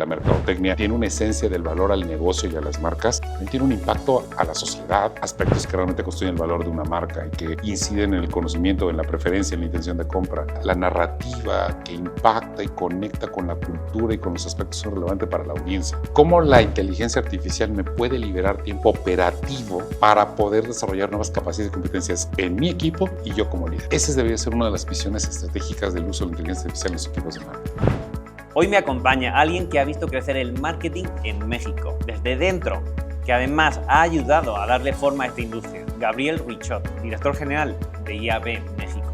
la mercadotecnia tiene una esencia del valor al negocio y a las marcas, también tiene un impacto a la sociedad, aspectos que realmente construyen el valor de una marca y que inciden en el conocimiento, en la preferencia, en la intención de compra. La narrativa que impacta y conecta con la cultura y con los aspectos que son relevantes para la audiencia. ¿Cómo la inteligencia artificial me puede liberar tiempo operativo para poder desarrollar nuevas capacidades y competencias en mi equipo y yo como líder? Esa debería ser una de las visiones estratégicas del uso de la inteligencia artificial en los equipos de marketing. Hoy me acompaña alguien que ha visto crecer el marketing en México, desde dentro, que además ha ayudado a darle forma a esta industria. Gabriel Richot, director general de IAB México.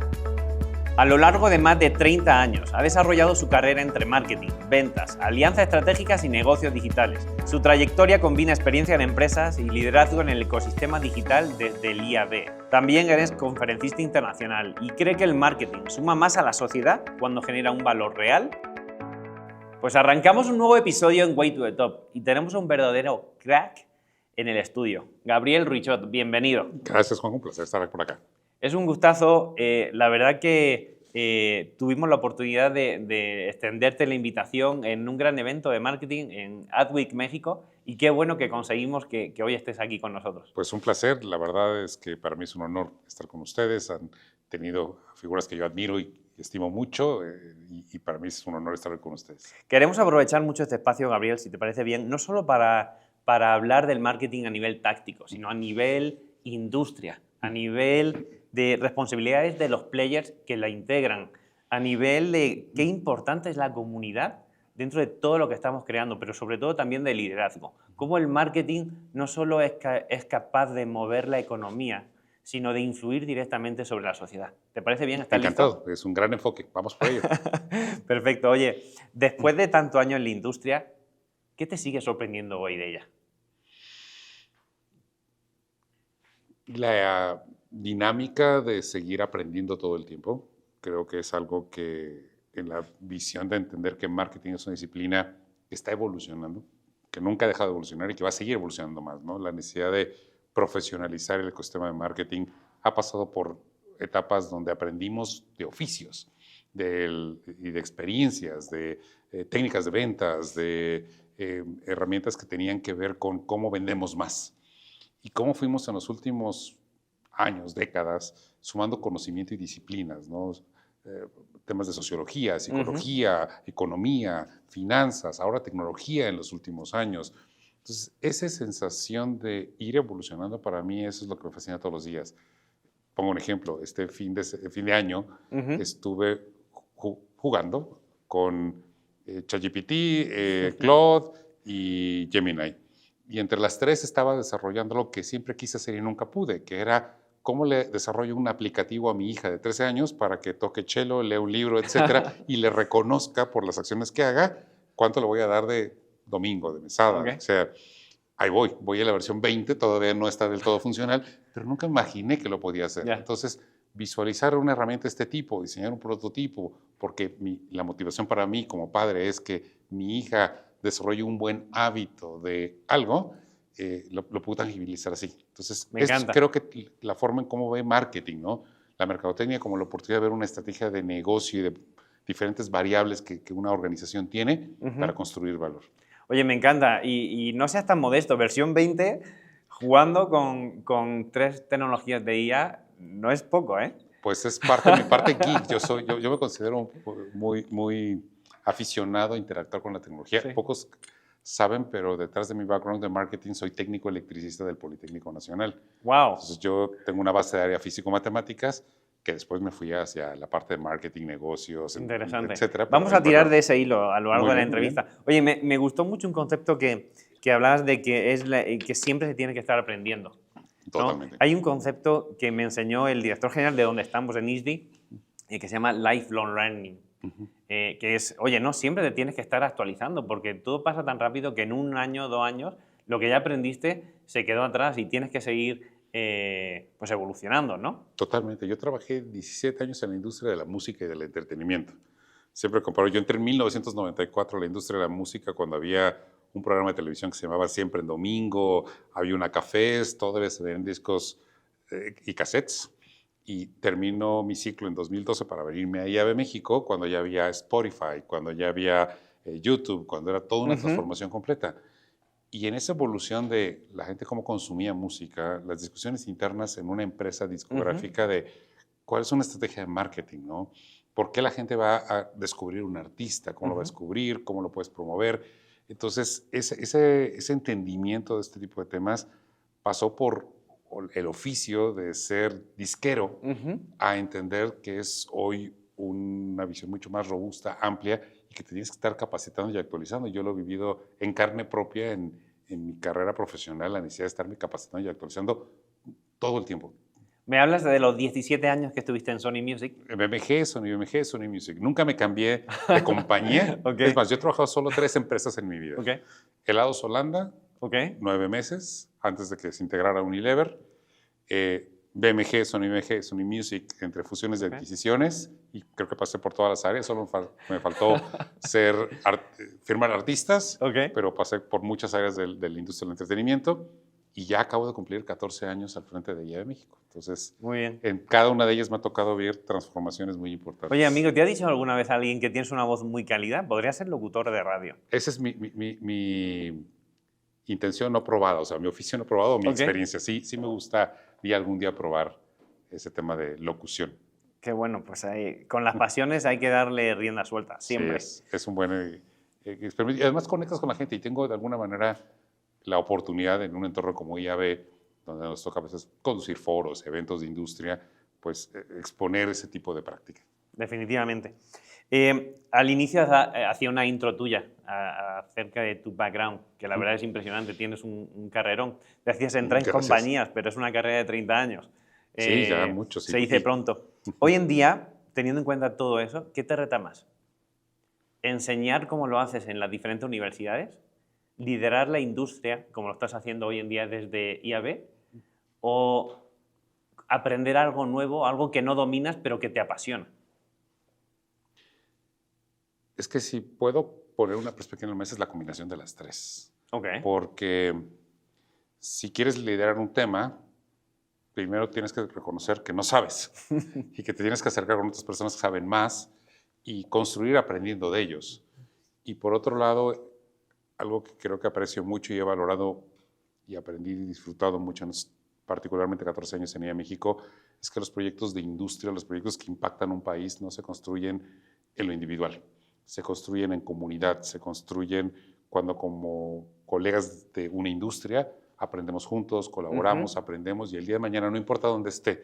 A lo largo de más de 30 años ha desarrollado su carrera entre marketing, ventas, alianzas estratégicas y negocios digitales. Su trayectoria combina experiencia en empresas y liderazgo en el ecosistema digital desde el IAB. También eres conferencista internacional y cree que el marketing suma más a la sociedad cuando genera un valor real. Pues arrancamos un nuevo episodio en Way to the Top y tenemos un verdadero crack en el estudio. Gabriel Richot, bienvenido. Gracias, Juan, un placer estar por acá. Es un gustazo. La verdad que tuvimos la oportunidad de extenderte la invitación en un gran evento de marketing en Adweek México y qué bueno que conseguimos que hoy estés aquí con nosotros. Pues un placer. La verdad es que para mí es un honor estar con ustedes. Han tenido figuras que yo admiro y estimo mucho y para mí es un honor estar con ustedes. Queremos aprovechar mucho este espacio, Gabriel, si te parece bien, no solo para hablar del marketing a nivel táctico, sino a nivel industria, a nivel de responsabilidades de los players que la integran, a nivel de qué importante es la comunidad dentro de todo lo que estamos creando, pero sobre todo también de liderazgo. Cómo el marketing no solo es capaz de mover la economía, sino de influir directamente sobre la sociedad. ¿Te parece bien? ¿Estás Encantado, listo? es un gran enfoque. Vamos por ello. Perfecto. Oye, después de tantos años en la industria, ¿qué te sigue sorprendiendo hoy de ella? La dinámica de seguir aprendiendo todo el tiempo, creo que es algo que en la visión de entender que marketing es una disciplina que está evolucionando, que nunca ha dejado de evolucionar y que va a seguir evolucionando más, ¿no? La necesidad de profesionalizar el ecosistema de marketing ha pasado por etapas donde aprendimos de oficios y de experiencias, de técnicas de ventas, de herramientas que tenían que ver con cómo vendemos más. Y cómo fuimos en los últimos años, décadas, sumando conocimiento y disciplinas, ¿no? Temas de sociología, psicología, economía, finanzas, ahora tecnología en los últimos años. Entonces, esa sensación de ir evolucionando para mí, eso es lo que me fascina todos los días. Pongo un ejemplo, este fin de año estuve jugando con ChatGPT, Claude y Gemini. Y entre las tres estaba desarrollando lo que siempre quise hacer y nunca pude, que era cómo le desarrollo un aplicativo a mi hija de 13 años para que toque cello, lea un libro, etcétera, y le reconozca por las acciones que haga cuánto le voy a dar de domingo, de mesada. Okay. O sea, ahí voy a la versión 20, todavía no está del todo funcional, pero nunca imaginé que lo podía hacer. Yeah. Entonces, visualizar una herramienta de este tipo, diseñar un prototipo, porque la motivación para mí como padre es que mi hija desarrolle un buen hábito de algo, lo puedo tangibilizar así. Entonces, creo que la forma en cómo ve marketing, ¿no? La mercadotecnia como la oportunidad de ver una estrategia de negocio y de diferentes variables que una organización tiene para construir valor. Oye, me encanta. Y no seas tan modesto. Versión 20, jugando con 3 tecnologías de IA, no es poco, ¿eh? Pues es parte de mi parte geek. Yo me considero muy aficionado a interactuar con la tecnología. Sí. Pocos saben, pero detrás de mi background de marketing soy técnico electricista del Politécnico Nacional. Wow. Entonces yo tengo una base de área físico-matemáticas que después me fui hacia la parte de marketing, negocios, interesante, etcétera. Vamos a tirar de ese hilo a lo largo de la entrevista. Oye, me gustó mucho un concepto que hablabas de que siempre se tiene que estar aprendiendo, ¿no? Totalmente. Hay un concepto que me enseñó el director general de donde estamos en ISDI, que se llama lifelong learning. Que es, oye, no siempre te tienes que estar actualizando porque todo pasa tan rápido que en 1 año, 2 años, lo que ya aprendiste se quedó atrás y tienes que seguir pues evolucionando, ¿no? Totalmente. Yo trabajé 17 años en la industria de la música y del entretenimiento. Siempre comparo. Yo entré en 1994 a la industria de la música cuando había un programa de televisión que se llamaba Siempre en Domingo, había una cafés, todavía se vendían discos y cassettes. Y terminó mi ciclo en 2012 para venirme a IAB México, cuando ya había Spotify, cuando ya había YouTube, cuando era toda una transformación completa. Y en esa evolución de la gente cómo consumía música, las discusiones internas en una empresa discográfica de cuál es una estrategia de marketing, ¿no? ¿Por qué la gente va a descubrir un artista? ¿Cómo lo va a descubrir? ¿Cómo lo puedes promover? Entonces, ese entendimiento de este tipo de temas pasó por el oficio de ser disquero a entender que es hoy una visión mucho más robusta, amplia, y que te tienes que estar capacitando y actualizando. Yo lo he vivido en carne propia en mi carrera profesional, la necesidad de estarme capacitando y actualizando todo el tiempo. Me hablas de los 17 años que estuviste en Sony Music. Sony Music. Nunca me cambié de compañía. Es más, yo he trabajado solo 3 empresas en mi vida. Helados Holanda, 9 meses, antes de que se integrara Unilever. BMG, Sony Music, entre fusiones y adquisiciones, y creo que pasé por todas las áreas, solo me faltó firmar artistas, pero pasé por muchas áreas de la industria del entretenimiento, y ya acabo de cumplir 14 años al frente de IAB México. Entonces, muy bien. En cada una de ellas me ha tocado ver transformaciones muy importantes. Oye, amigo, ¿te ha dicho alguna vez alguien que tienes una voz muy cálida? Podría ser locutor de radio. Esa es mi intención no probada, o sea, mi oficio no probado, mi experiencia. Sí me gusta algún día probar ese tema de locución. Qué bueno, pues con las pasiones hay que darle rienda suelta, siempre. Sí, es un buen experimento. Y además conectas con la gente y tengo de alguna manera la oportunidad en un entorno como IAB, donde nos toca a veces conducir foros, eventos de industria, pues exponer ese tipo de práctica. Definitivamente. Al inicio hacía una intro tuya acerca de tu background, que la verdad es impresionante, tienes un carrerón. Decías entrar en compañías, pero es una carrera de 30 años. Sí, ya mucho. Sí. Se dice pronto. Hoy en día, teniendo en cuenta todo eso, ¿qué te reta más? ¿Enseñar cómo lo haces en las diferentes universidades? ¿Liderar la industria, como lo estás haciendo hoy en día desde IAB? ¿O aprender algo nuevo, algo que no dominas, pero que te apasiona? Es que si puedo poner una perspectiva en la mesa, es la combinación de las 3. Porque si quieres liderar un tema, primero tienes que reconocer que no sabes y que te tienes que acercar con otras personas que saben más y construir aprendiendo de ellos. Y por otro lado, algo que creo que aprecio mucho y he valorado y aprendí y disfrutado mucho, particularmente 14 años en IAB México, es que los proyectos de industria, los proyectos que impactan un país, no se construyen en lo individual. Se construyen en comunidad, se construyen cuando como colegas de una industria aprendemos juntos, colaboramos, aprendemos, y el día de mañana, no importa dónde esté,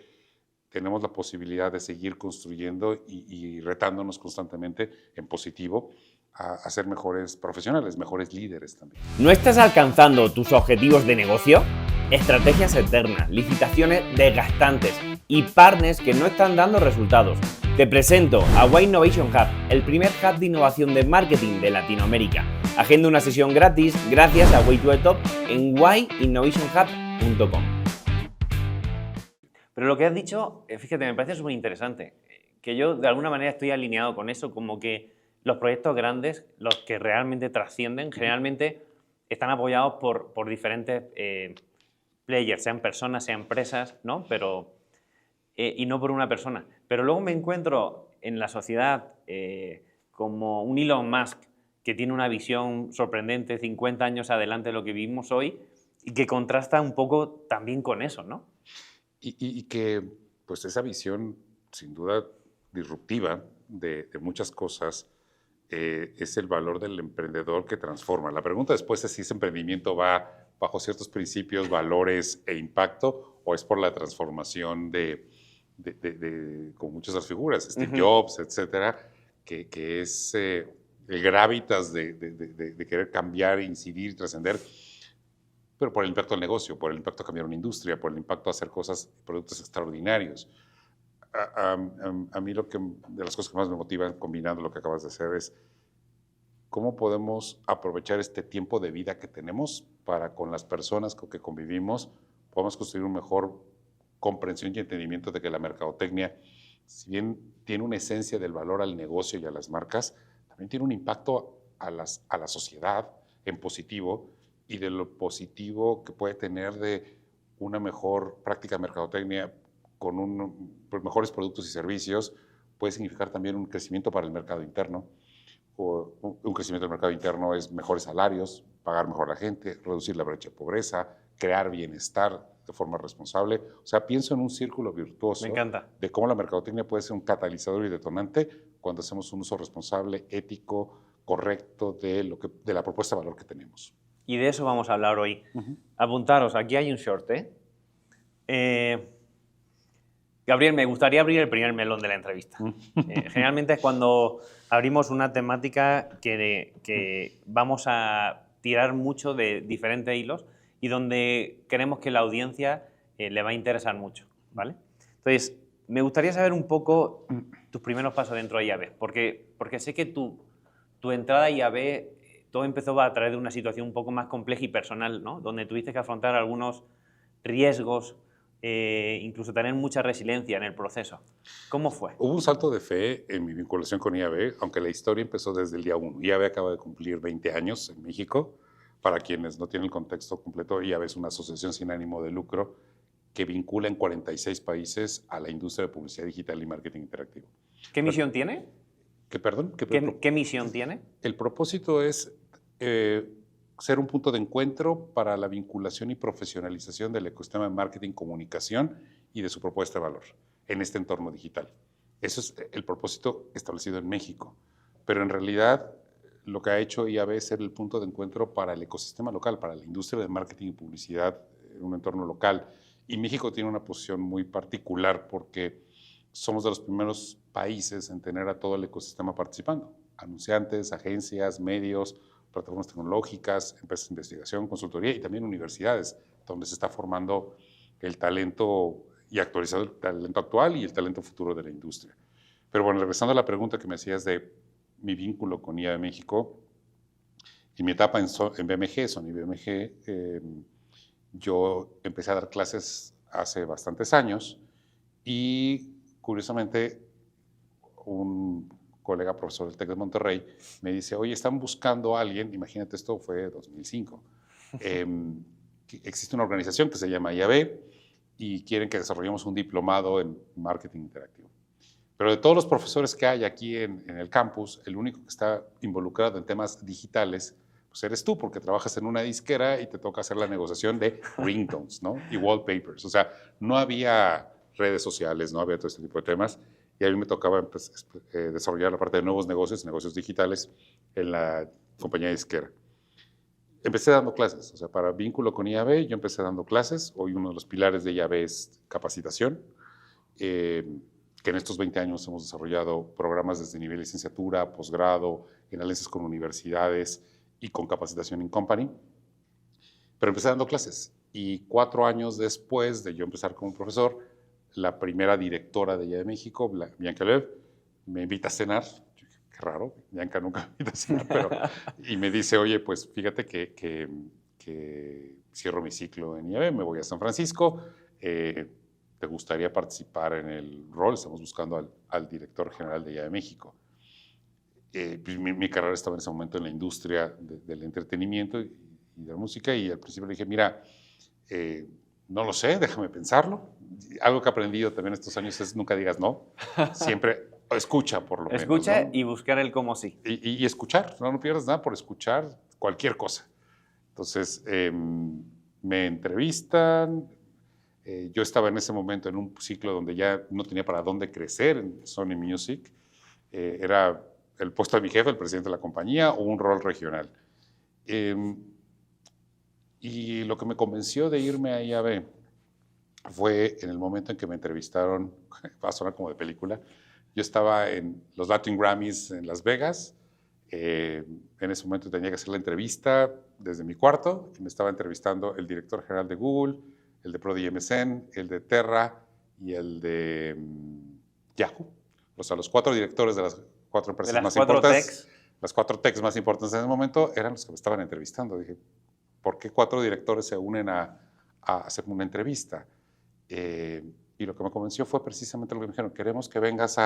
tenemos la posibilidad de seguir construyendo y retándonos constantemente en positivo a ser mejores profesionales, mejores líderes también. ¿No estás alcanzando tus objetivos de negocio? Estrategias eternas, licitaciones desgastantes y partners que no están dando resultados. Te presento a Y Innovation Hub, el primer hub de innovación de marketing de Latinoamérica. Agenda una sesión gratis gracias a Way to the Top en yinnovationhub.com. Pero lo que has dicho, fíjate, me parece súper interesante, que yo de alguna manera estoy alineado con eso, como que los proyectos grandes, los que realmente trascienden, generalmente están apoyados por diferentes players, sean personas, sean empresas, ¿no? Pero, y no por una persona. Pero luego me encuentro en la sociedad como un Elon Musk que tiene una visión sorprendente, 50 años adelante de lo que vivimos hoy, y que contrasta un poco también con eso, ¿no? Y que pues esa visión, sin duda, disruptiva de muchas cosas, es el valor del emprendedor que transforma. La pregunta después es si ese emprendimiento va bajo ciertos principios, valores e impacto, o es por la transformación con muchas de las figuras, Steve Jobs, etcétera, que es el gravitas de querer cambiar, incidir, trascender, pero por el impacto al negocio, por el impacto a cambiar una industria, por el impacto a hacer productos extraordinarios. A mí de las cosas que más me motivan combinando lo que acabas de hacer es cómo podemos aprovechar este tiempo de vida que tenemos para con las personas con que convivimos podamos construir una mejor comprensión y entendimiento de que la mercadotecnia, si bien tiene una esencia del valor al negocio y a las marcas, también tiene un impacto a la sociedad en positivo, y de lo positivo que puede tener de una mejor práctica de mercadotecnia con mejores productos y servicios, puede significar también un crecimiento para el mercado interno, un crecimiento del mercado interno es mejores salarios, pagar mejor a la gente, reducir la brecha de pobreza, crear bienestar de forma responsable. O sea, pienso en un círculo virtuoso Me encanta. de cómo la mercadotecnia puede ser un catalizador y detonante cuando hacemos un uso responsable, ético, correcto de la propuesta de valor que tenemos. Y de eso vamos a hablar hoy. Uh-huh. Apuntaros, aquí hay un short, Gabriel, me gustaría abrir el primer melón de la entrevista. Generalmente es cuando abrimos una temática que vamos a tirar mucho de diferentes hilos y donde queremos que la audiencia le va a interesar mucho, ¿vale? Entonces, me gustaría saber un poco tus primeros pasos dentro de IAB, porque sé que tu entrada a IAB, todo empezó a través de una situación un poco más compleja y personal, ¿no? Donde tuviste que afrontar algunos riesgos, incluso tener mucha resiliencia en el proceso. ¿Cómo fue? Hubo un salto de fe en mi vinculación con IAB, aunque la historia empezó desde el día 1. IAB acaba de cumplir 20 años en México. Para quienes no tienen el contexto completo, IAB es una asociación sin ánimo de lucro que vincula en 46 países a la industria de publicidad digital y marketing interactivo. ¿Qué misión tiene? ¿Qué misión tiene? El propósito es ser un punto de encuentro para la vinculación y profesionalización del ecosistema de marketing, comunicación y de su propuesta de valor en este entorno digital. Eso es el propósito establecido en México. Pero en realidad lo que ha hecho IAB es ser el punto de encuentro para el ecosistema local, para la industria de marketing y publicidad en un entorno local. Y México tiene una posición muy particular porque somos de los primeros países en tener a todo el ecosistema participando. Anunciantes, agencias, medios, plataformas tecnológicas, empresas de investigación, consultoría y también universidades, donde se está formando el talento y actualizado el talento actual y el talento futuro de la industria. Pero bueno, regresando a la pregunta que me hacías de mi vínculo con IAB México, en mi etapa en BMG, Sony BMG, yo empecé a dar clases hace bastantes años y curiosamente un colega profesor del TEC de Monterrey me dice, oye, están buscando a alguien, imagínate, esto fue 2005, existe una organización que se llama IAB y quieren que desarrollemos un diplomado en marketing interactivo. Pero de todos los profesores que hay aquí en el campus, el único que está involucrado en temas digitales, pues eres tú, porque trabajas en una disquera y te toca hacer la negociación de ringtones, ¿no? Y wallpapers. O sea, no había redes sociales, no había todo este tipo de temas. Y a mí me tocaba desarrollar la parte de nuevos negocios digitales en la compañía disquera. Empecé dando clases, o sea, para vínculo con IAB, yo empecé dando clases. Hoy uno de los pilares de IAB es capacitación. Que en estos 20 años hemos desarrollado programas desde nivel licenciatura, posgrado, en alianzas con universidades y con capacitación in company. Pero empecé dando clases y 4 años después de yo empezar como profesor, la primera directora de IAB México, Bianca Lev, me invita a cenar. Yo dije, qué raro, Bianca nunca me invita a cenar, pero, y me dice, oye, pues fíjate que cierro mi ciclo en IAB, me voy a San Francisco, ¿te gustaría participar en el rol? Estamos buscando al director general de IAB México. Pues mi carrera estaba en ese momento en la industria del entretenimiento y de la música, y al principio le dije, mira, no lo sé, déjame pensarlo. Algo que he aprendido también estos años es nunca digas no, siempre escucha por lo menos. Escucha, ¿no? Y buscar el cómo sí. Y escuchar, no pierdas nada por escuchar cualquier cosa. Entonces, me entrevistan. Yo estaba en ese momento en un ciclo donde ya no tenía para dónde crecer en Sony Music. Era el puesto de mi jefe, el presidente de la compañía, o un rol regional. Y lo que me convenció de irme a IAB fue en el momento en que me entrevistaron, va a sonar como de película, yo estaba en los Latin Grammys en Las Vegas. En ese momento tenía que hacer la entrevista desde mi cuarto y me estaba entrevistando el director general de Google, el de Prodigy MSN, el de Terra y el de Yahoo. O sea, los 4 directores de las 4 empresas más importantes. Las 4 techs más importantes en ese momento eran los que me estaban entrevistando. Dije, ¿por qué 4 directores se unen a hacerme una entrevista? Y lo que me convenció fue precisamente lo que me dijeron, queremos que vengas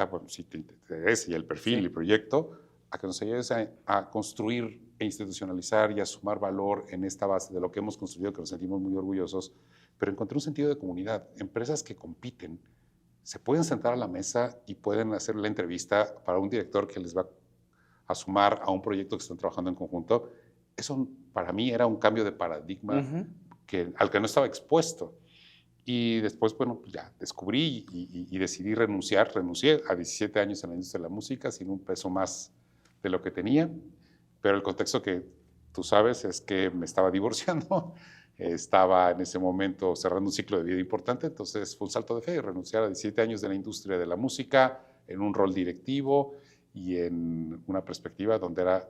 bueno, si te interesa y el perfil y el proyecto, a que nos ayudes a construir e institucionalizar y a sumar valor en esta base de lo que hemos construido, que nos sentimos muy orgullosos, pero encontré un sentido de comunidad. Empresas que compiten se pueden sentar a la mesa y pueden hacer la entrevista para un director que les va a sumar a un proyecto que están trabajando en conjunto, eso para mí era un cambio de paradigma al que no estaba expuesto. Y después, bueno, pues ya descubrí y decidí renunciar. Renuncié a 17 años en la industria de la música, sin un peso más de lo que tenía. Pero el contexto que tú sabes es que me estaba divorciando. Estaba en ese momento cerrando un ciclo de vida importante. Entonces fue un salto de fe, renunciar a 17 años de la industria de la música, en un rol directivo y en una perspectiva donde era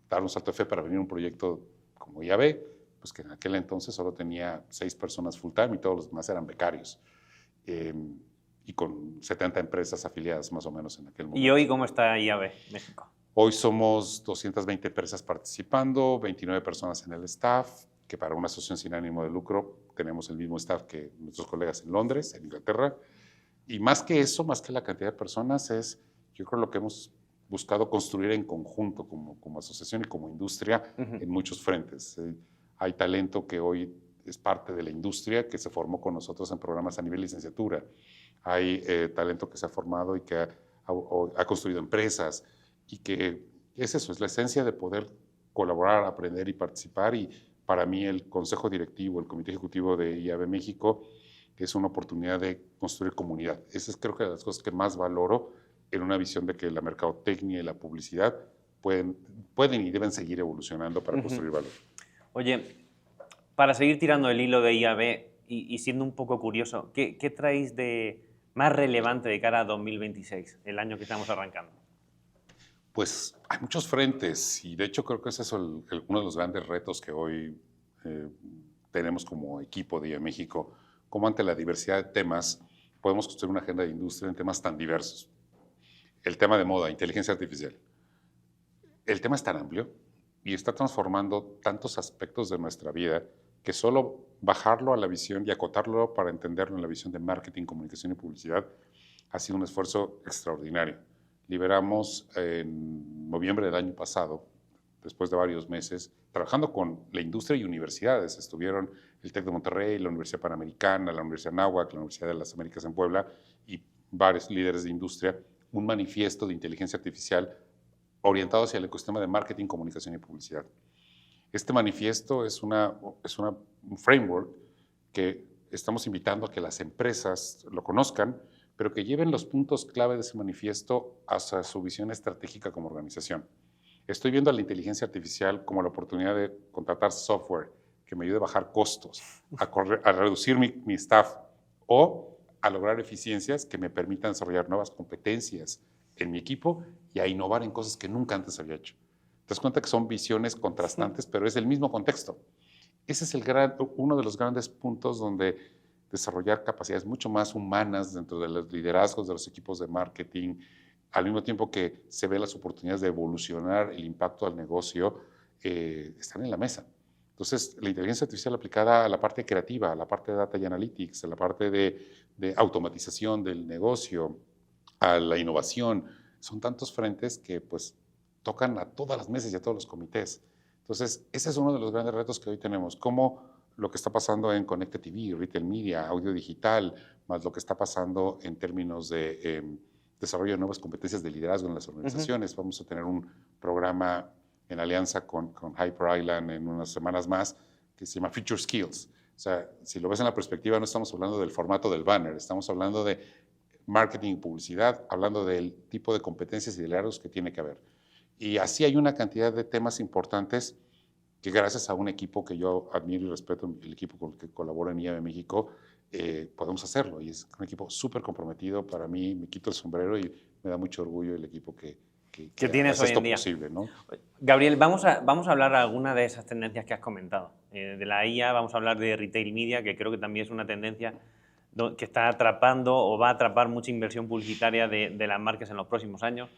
dar un salto de fe para venir a un proyecto como IAB, pues que en aquel entonces solo tenía 6 personas full time y todos los demás eran becarios. Y con 70 empresas afiliadas más o menos en aquel momento. ¿Y hoy cómo está IAB México? Hoy somos 220 empresas participando, 29 personas en el staff, que para una asociación sin ánimo de lucro tenemos el mismo staff que nuestros colegas en Londres, en Inglaterra. Y más que eso, más que la cantidad de personas, es yo creo lo que hemos buscado construir en conjunto como asociación y como industria en muchos frentes. Hay talento que hoy es parte de la industria, que se formó con nosotros en programas a nivel licenciatura. Hay talento que se ha formado y que ha construido empresas y que es eso, es la esencia de poder colaborar, aprender y participar. Y para mí el consejo directivo, el comité ejecutivo de IAB México es una oportunidad de construir comunidad. Esa es creo que de las cosas que más valoro en una visión de que la mercadotecnia y la publicidad pueden y deben seguir evolucionando para construir valor. Oye, para seguir tirando el hilo de IAB y siendo un poco curioso, ¿qué traéis de más relevante de cara a 2026, el año que estamos arrancando? Pues hay muchos frentes y de hecho creo que ese es uno de los grandes retos que hoy tenemos como equipo de IAB México, cómo ante la diversidad de temas podemos construir una agenda de industria en temas tan diversos. El tema de moda, inteligencia artificial. El tema es tan amplio y está transformando tantos aspectos de nuestra vida que solo bajarlo a la visión y acotarlo para entenderlo en la visión de marketing, comunicación y publicidad ha sido un esfuerzo extraordinario. Liberamos en noviembre del año pasado, después de varios meses, trabajando con la industria y universidades. Estuvieron el TEC de Monterrey, la Universidad Panamericana, la Universidad Anáhuac, la Universidad de las Américas en Puebla y varios líderes de industria, un manifiesto de inteligencia artificial orientado hacia el ecosistema de marketing, comunicación y publicidad. Este manifiesto es un framework que estamos invitando a que las empresas lo conozcan, pero que lleven los puntos clave de ese manifiesto hacia su visión estratégica como organización. Estoy viendo a la inteligencia artificial como la oportunidad de contratar software que me ayude a bajar costos, a reducir mi staff o a lograr eficiencias que me permitan desarrollar nuevas competencias en mi equipo y a innovar en cosas que nunca antes había hecho. Te das cuenta que son visiones contrastantes, pero es el mismo contexto. Ese es uno de los grandes puntos donde desarrollar capacidades mucho más humanas dentro de los liderazgos de los equipos de marketing, al mismo tiempo que se ven las oportunidades de evolucionar el impacto al negocio, están en la mesa. Entonces, la inteligencia artificial aplicada a la parte creativa, a la parte de data y analytics, a la parte de automatización del negocio, a la innovación, son tantos frentes que pues tocan a todas las mesas y a todos los comités. Entonces, ese es uno de los grandes retos que hoy tenemos, cómo lo que está pasando en Connected TV, Retail Media, audio digital, más lo que está pasando en términos de desarrollo de nuevas competencias de liderazgo en las organizaciones. Vamos a tener un programa en alianza con Hyper Island en unas semanas más que se llama Future Skills. O sea, si lo ves en la perspectiva, no estamos hablando del formato del banner, estamos hablando de marketing y publicidad, hablando del tipo de competencias y de liderazgos que tiene que haber. Y así hay una cantidad de temas importantes que gracias a un equipo que yo admiro y respeto, el equipo con el que colaboro en IAB México, podemos hacerlo. Y es un equipo súper comprometido. Para mí, me quito el sombrero y me da mucho orgullo el equipo que tienes hace hoy esto en día posible, ¿no? Gabriel, vamos a hablar de alguna de esas tendencias que has comentado. De la IA, vamos a hablar de Retail Media, que creo que también es una tendencia que está atrapando o va a atrapar mucha inversión publicitaria de las marcas en los próximos años,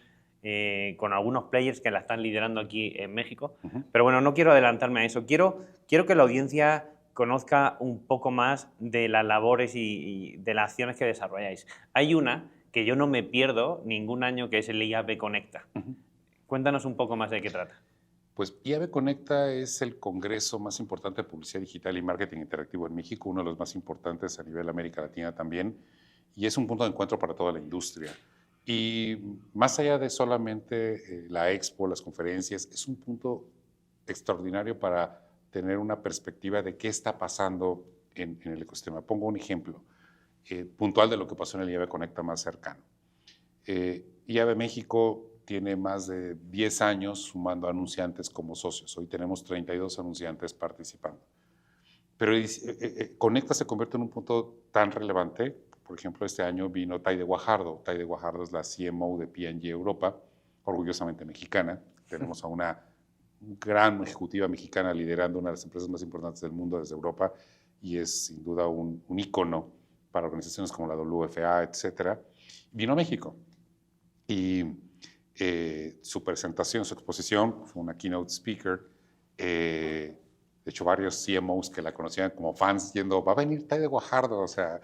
con algunos players que la están liderando aquí en México. Pero bueno, no quiero adelantarme a eso. Quiero que la audiencia conozca un poco más de las labores y de las acciones que desarrolláis. Hay una que yo no me pierdo ningún año, que es el IAB Conecta. Cuéntanos un poco más de qué trata. Pues IAB Conecta es el congreso más importante de publicidad digital y marketing interactivo en México, uno de los más importantes a nivel América Latina también, y es un punto de encuentro para toda la industria. Y más allá de solamente la expo, las conferencias, es un punto extraordinario para tener una perspectiva de qué está pasando en el ecosistema. Pongo un ejemplo puntual de lo que pasó en el IAB Conecta más cercano. IAB México tiene más de 10 años sumando anunciantes como socios. Hoy tenemos 32 anunciantes participando. Pero Conecta se convierte en un punto tan relevante. Por ejemplo, este año vino Taide Guajardo. Taide Guajardo es la CMO de P&G Europa, orgullosamente mexicana. Tenemos a una gran ejecutiva mexicana liderando una de las empresas más importantes del mundo desde Europa y es sin duda un ícono para organizaciones como la WFA, etcétera. Vino a México y su presentación, su exposición, fue una keynote speaker. De hecho, varios CMOs que la conocían como fans yendo, va a venir Taide Guajardo, o sea,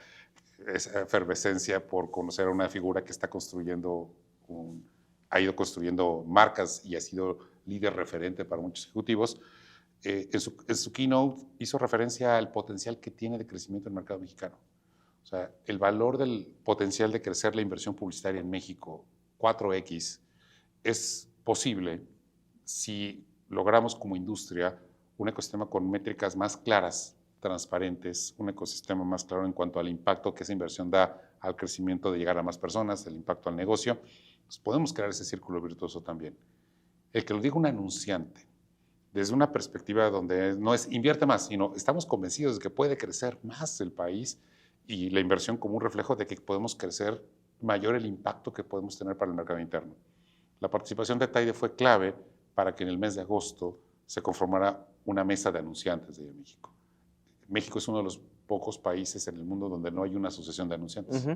esa efervescencia por conocer a una figura que está construyendo, ha ido construyendo marcas y ha sido líder referente para muchos ejecutivos. En su keynote hizo referencia al potencial que tiene de crecimiento el mercado mexicano. O sea, el valor del potencial de crecer la inversión publicitaria en México, 4X, es posible si logramos como industria un ecosistema con métricas más claras, transparentes, un ecosistema más claro en cuanto al impacto que esa inversión da al crecimiento de llegar a más personas, el impacto al negocio. Pues podemos crear ese círculo virtuoso también. El que lo diga un anunciante, desde una perspectiva donde no es invierte más, sino estamos convencidos de que puede crecer más el país y la inversión como un reflejo de que podemos crecer mayor el impacto que podemos tener para el mercado interno. La participación de Taide fue clave para que en el mes de agosto se conformara una mesa de anunciantes de México. México es uno de los pocos países en el mundo donde no hay una asociación de anunciantes.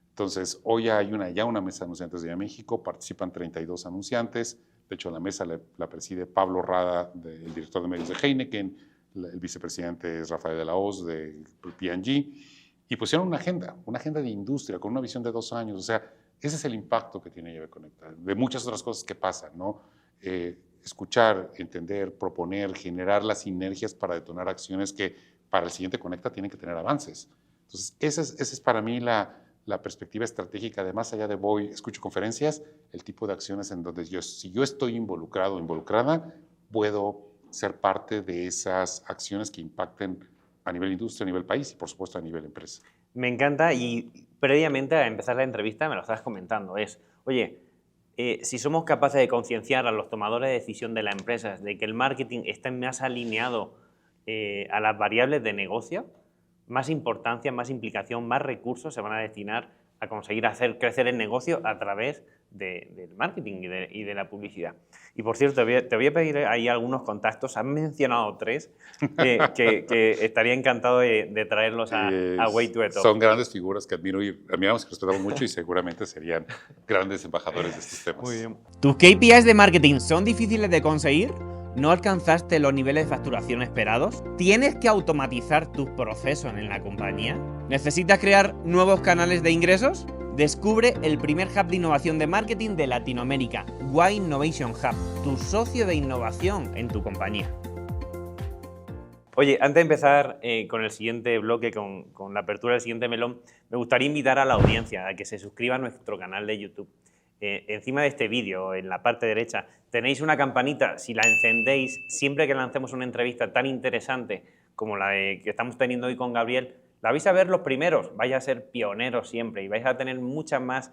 Entonces, hoy hay ya una mesa de anunciantes de México, participan 32 anunciantes. De hecho, la mesa la preside Pablo Rada, el director de medios de Heineken, el vicepresidente es Rafael de la Hoz de P&G, y pusieron una agenda de industria con una visión de 2 años. O sea, ese es el impacto que tiene IAB Conecta, de muchas otras cosas que pasan, ¿no? Escuchar, entender, proponer, generar las sinergias para detonar acciones que para el siguiente Conecta tienen que tener avances. Entonces, esa es para mí la perspectiva estratégica de más allá de escucho conferencias, el tipo de acciones en donde si yo estoy involucrado o involucrada, puedo ser parte de esas acciones que impacten a nivel industria, a nivel país y por supuesto a nivel empresa. Me encanta y previamente a empezar la entrevista me lo estabas comentando, oye, si somos capaces de concienciar a los tomadores de decisión de las empresas de que el marketing esté más alineado a las variables de negocio, más importancia, más implicación, más recursos se van a destinar a conseguir hacer crecer el negocio a través del marketing y de la publicidad. Y por cierto, te voy a pedir ahí algunos contactos. Has mencionado 3 que estaría encantado de traerlos a Way to the Top. Son grandes figuras que admiramos y respetamos mucho y seguramente serían grandes embajadores de estos temas. Muy bien. ¿Tus KPIs de marketing son difíciles de conseguir? ¿No alcanzaste los niveles de facturación esperados? ¿Tienes que automatizar tus procesos en la compañía? ¿Necesitas crear nuevos canales de ingresos? Descubre el primer hub de innovación de marketing de Latinoamérica, Y Innovation Hub, tu socio de innovación en tu compañía. Oye, antes de empezar con el siguiente bloque, con la apertura del siguiente melón, me gustaría invitar a la audiencia a que se suscriba a nuestro canal de YouTube. Encima de este vídeo, en la parte derecha, tenéis una campanita. Si la encendéis, siempre que lancemos una entrevista tan interesante como la que estamos teniendo hoy con Gabriel, la vais a ver los primeros, vais a ser pioneros siempre y vais a tener mucha más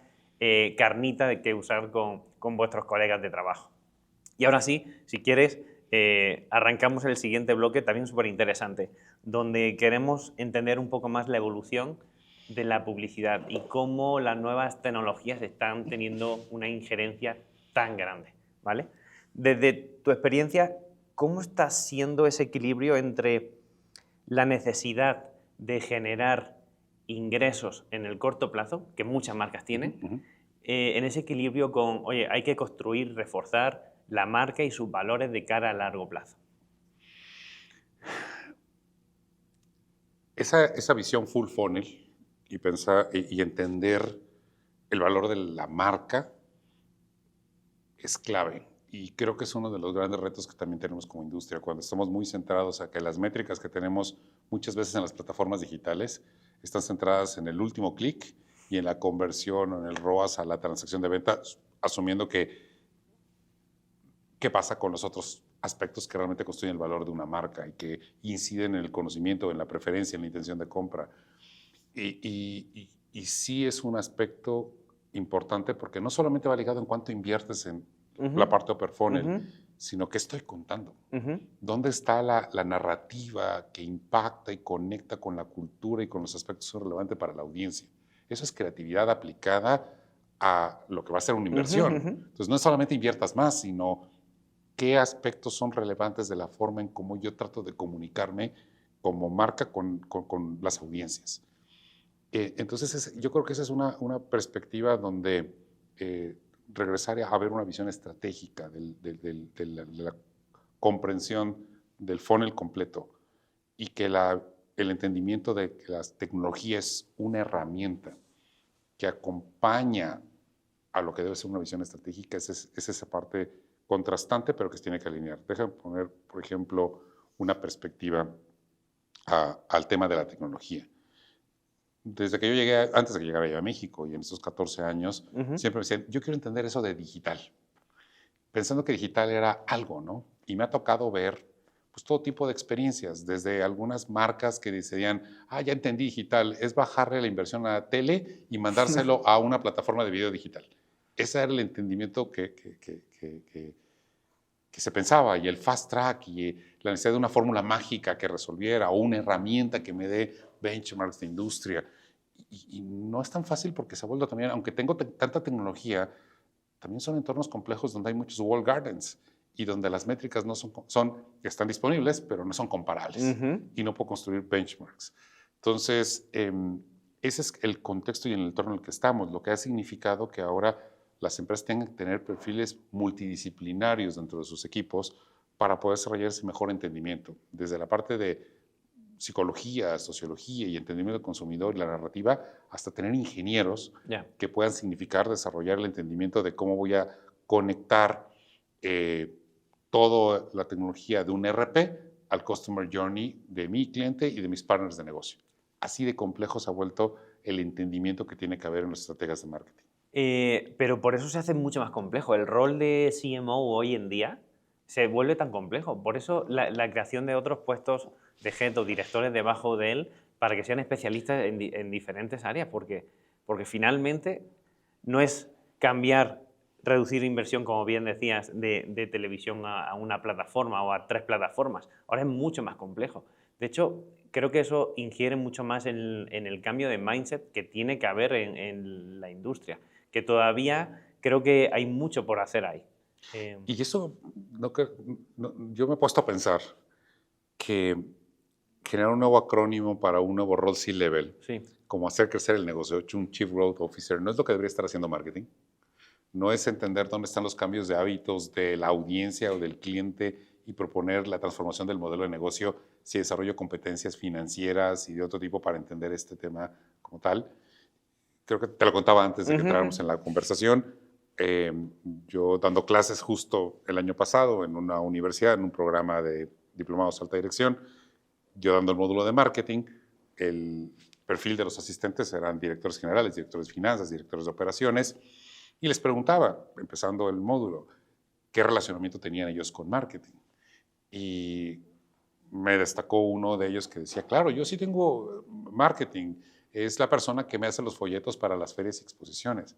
carnita que usar con vuestros colegas de trabajo. Y ahora sí, si quieres, arrancamos el siguiente bloque, también súper interesante, donde queremos entender un poco más la evolución de la publicidad y cómo las nuevas tecnologías están teniendo una injerencia tan grande, ¿vale? Desde tu experiencia, ¿cómo está siendo ese equilibrio entre la necesidad de generar ingresos en el corto plazo, que muchas marcas tienen, en ese equilibrio con, oye, hay que construir, reforzar la marca y sus valores de cara a largo plazo? Esa visión full funnel y pensar y entender el valor de la marca es clave. Y creo que es uno de los grandes retos que también tenemos como industria, cuando estamos muy centrados a que las métricas que tenemos muchas veces en las plataformas digitales están centradas en el último clic y en la conversión o en el ROAS a la transacción de venta, asumiendo que qué pasa con los otros aspectos que realmente construyen el valor de una marca y que inciden en el conocimiento, en la preferencia, en la intención de compra. Y sí es un aspecto importante porque no solamente va ligado en cuánto inviertes en la parte upper funnel, sino qué estoy contando. ¿Dónde está la narrativa que impacta y conecta con la cultura y con los aspectos que son relevantes para la audiencia? Eso es creatividad aplicada a lo que va a ser una inversión. Entonces no es solamente inviertas más, sino qué aspectos son relevantes de la forma en cómo yo trato de comunicarme como marca con las audiencias. Entonces, yo creo que esa es una perspectiva donde regresar a ver una visión estratégica de la comprensión del funnel completo y que el entendimiento de que la tecnología es una herramienta que acompaña a lo que debe ser una visión estratégica, es esa parte contrastante, pero que se tiene que alinear. Déjame poner, por ejemplo, una perspectiva al tema de la tecnología. Desde que yo llegué, antes de que llegara yo a México y en estos 14 años, siempre me decían, yo quiero entender eso de digital, pensando que digital era algo, ¿no? Y me ha tocado ver pues, todo tipo de experiencias, desde algunas marcas que decían, ya entendí digital, es bajarle la inversión a la tele y mandárselo a una plataforma de video digital. Ese era el entendimiento que se pensaba, y el fast track, y la necesidad de una fórmula mágica que resolviera, o una herramienta que me dé benchmarks de industria. Y no es tan fácil porque se ha vuelto también, aunque tengo tanta tecnología, también son entornos complejos donde hay muchos walled gardens y donde las métricas no están disponibles, pero no son comparables y no puedo construir benchmarks. Entonces, ese es el contexto y el entorno en el que estamos, lo que ha significado que ahora las empresas tengan que tener perfiles multidisciplinarios dentro de sus equipos para poder desarrollar ese mejor entendimiento, desde la parte de psicología, sociología y entendimiento del consumidor y la narrativa, hasta tener ingenieros que puedan significar desarrollar el entendimiento de cómo voy a conectar toda la tecnología de un ERP al Customer Journey de mi cliente y de mis partners de negocio. Así de complejo se ha vuelto el entendimiento que tiene que haber en las estrategias de marketing. Pero por eso se hace mucho más complejo. El rol de CMO hoy en día se vuelve tan complejo. Por eso la creación de otros puestos de head o directores debajo de él para que sean especialistas en diferentes áreas, porque finalmente no es cambiar, reducir inversión, como bien decías, de televisión a una plataforma o a 3 plataformas. Ahora es mucho más complejo. De hecho, creo que eso ingiere mucho más en el cambio de mindset que tiene que haber en la industria, que todavía creo que hay mucho por hacer ahí. Y eso, yo me he puesto a pensar que generar un nuevo acrónimo para un nuevo rol C-level, como hacer crecer el negocio, un Chief Growth Officer, no es lo que debería estar haciendo marketing. No es entender dónde están los cambios de hábitos de la audiencia o del cliente y proponer la transformación del modelo de negocio si desarrollo competencias financieras y de otro tipo para entender este tema como tal. Creo que te lo contaba antes de que entráramos en la conversación. Yo dando clases justo el año pasado en una universidad, en un programa de diplomados de alta dirección, yo dando el módulo de marketing, el perfil de los asistentes eran directores generales, directores de finanzas, directores de operaciones, y les preguntaba, empezando el módulo, qué relacionamiento tenían ellos con marketing. Y me destacó uno de ellos que decía, claro, yo sí tengo marketing, es la persona que me hace los folletos para las ferias y exposiciones.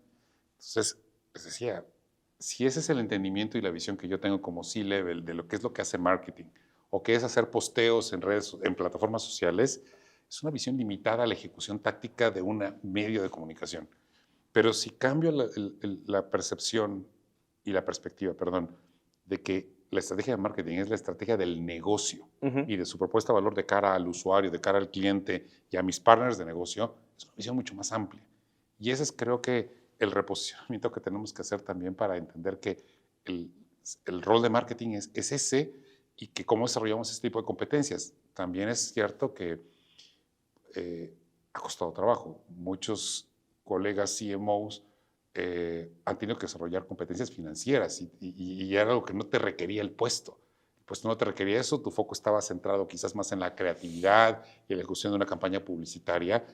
Entonces, les decía, si ese es el entendimiento y la visión que yo tengo como C-level de lo que es lo que hace marketing, o que es hacer posteos en plataformas sociales, es una visión limitada a la ejecución táctica de un medio de comunicación. Pero si cambio la percepción y la perspectiva, de que la estrategia de marketing es la estrategia del negocio y de su propuesta de valor de cara al usuario, de cara al cliente y a mis partners de negocio, es una visión mucho más amplia. Y ese es, creo que, el reposicionamiento que tenemos que hacer también para entender que el rol de marketing es ese y que cómo desarrollamos este tipo de competencias. También es cierto que ha costado trabajo. Muchos colegas CMOs han tenido que desarrollar competencias financieras y era algo que no te requería el puesto. El puesto no te requería eso, tu foco estaba centrado quizás más en la creatividad y la ejecución de una campaña publicitaria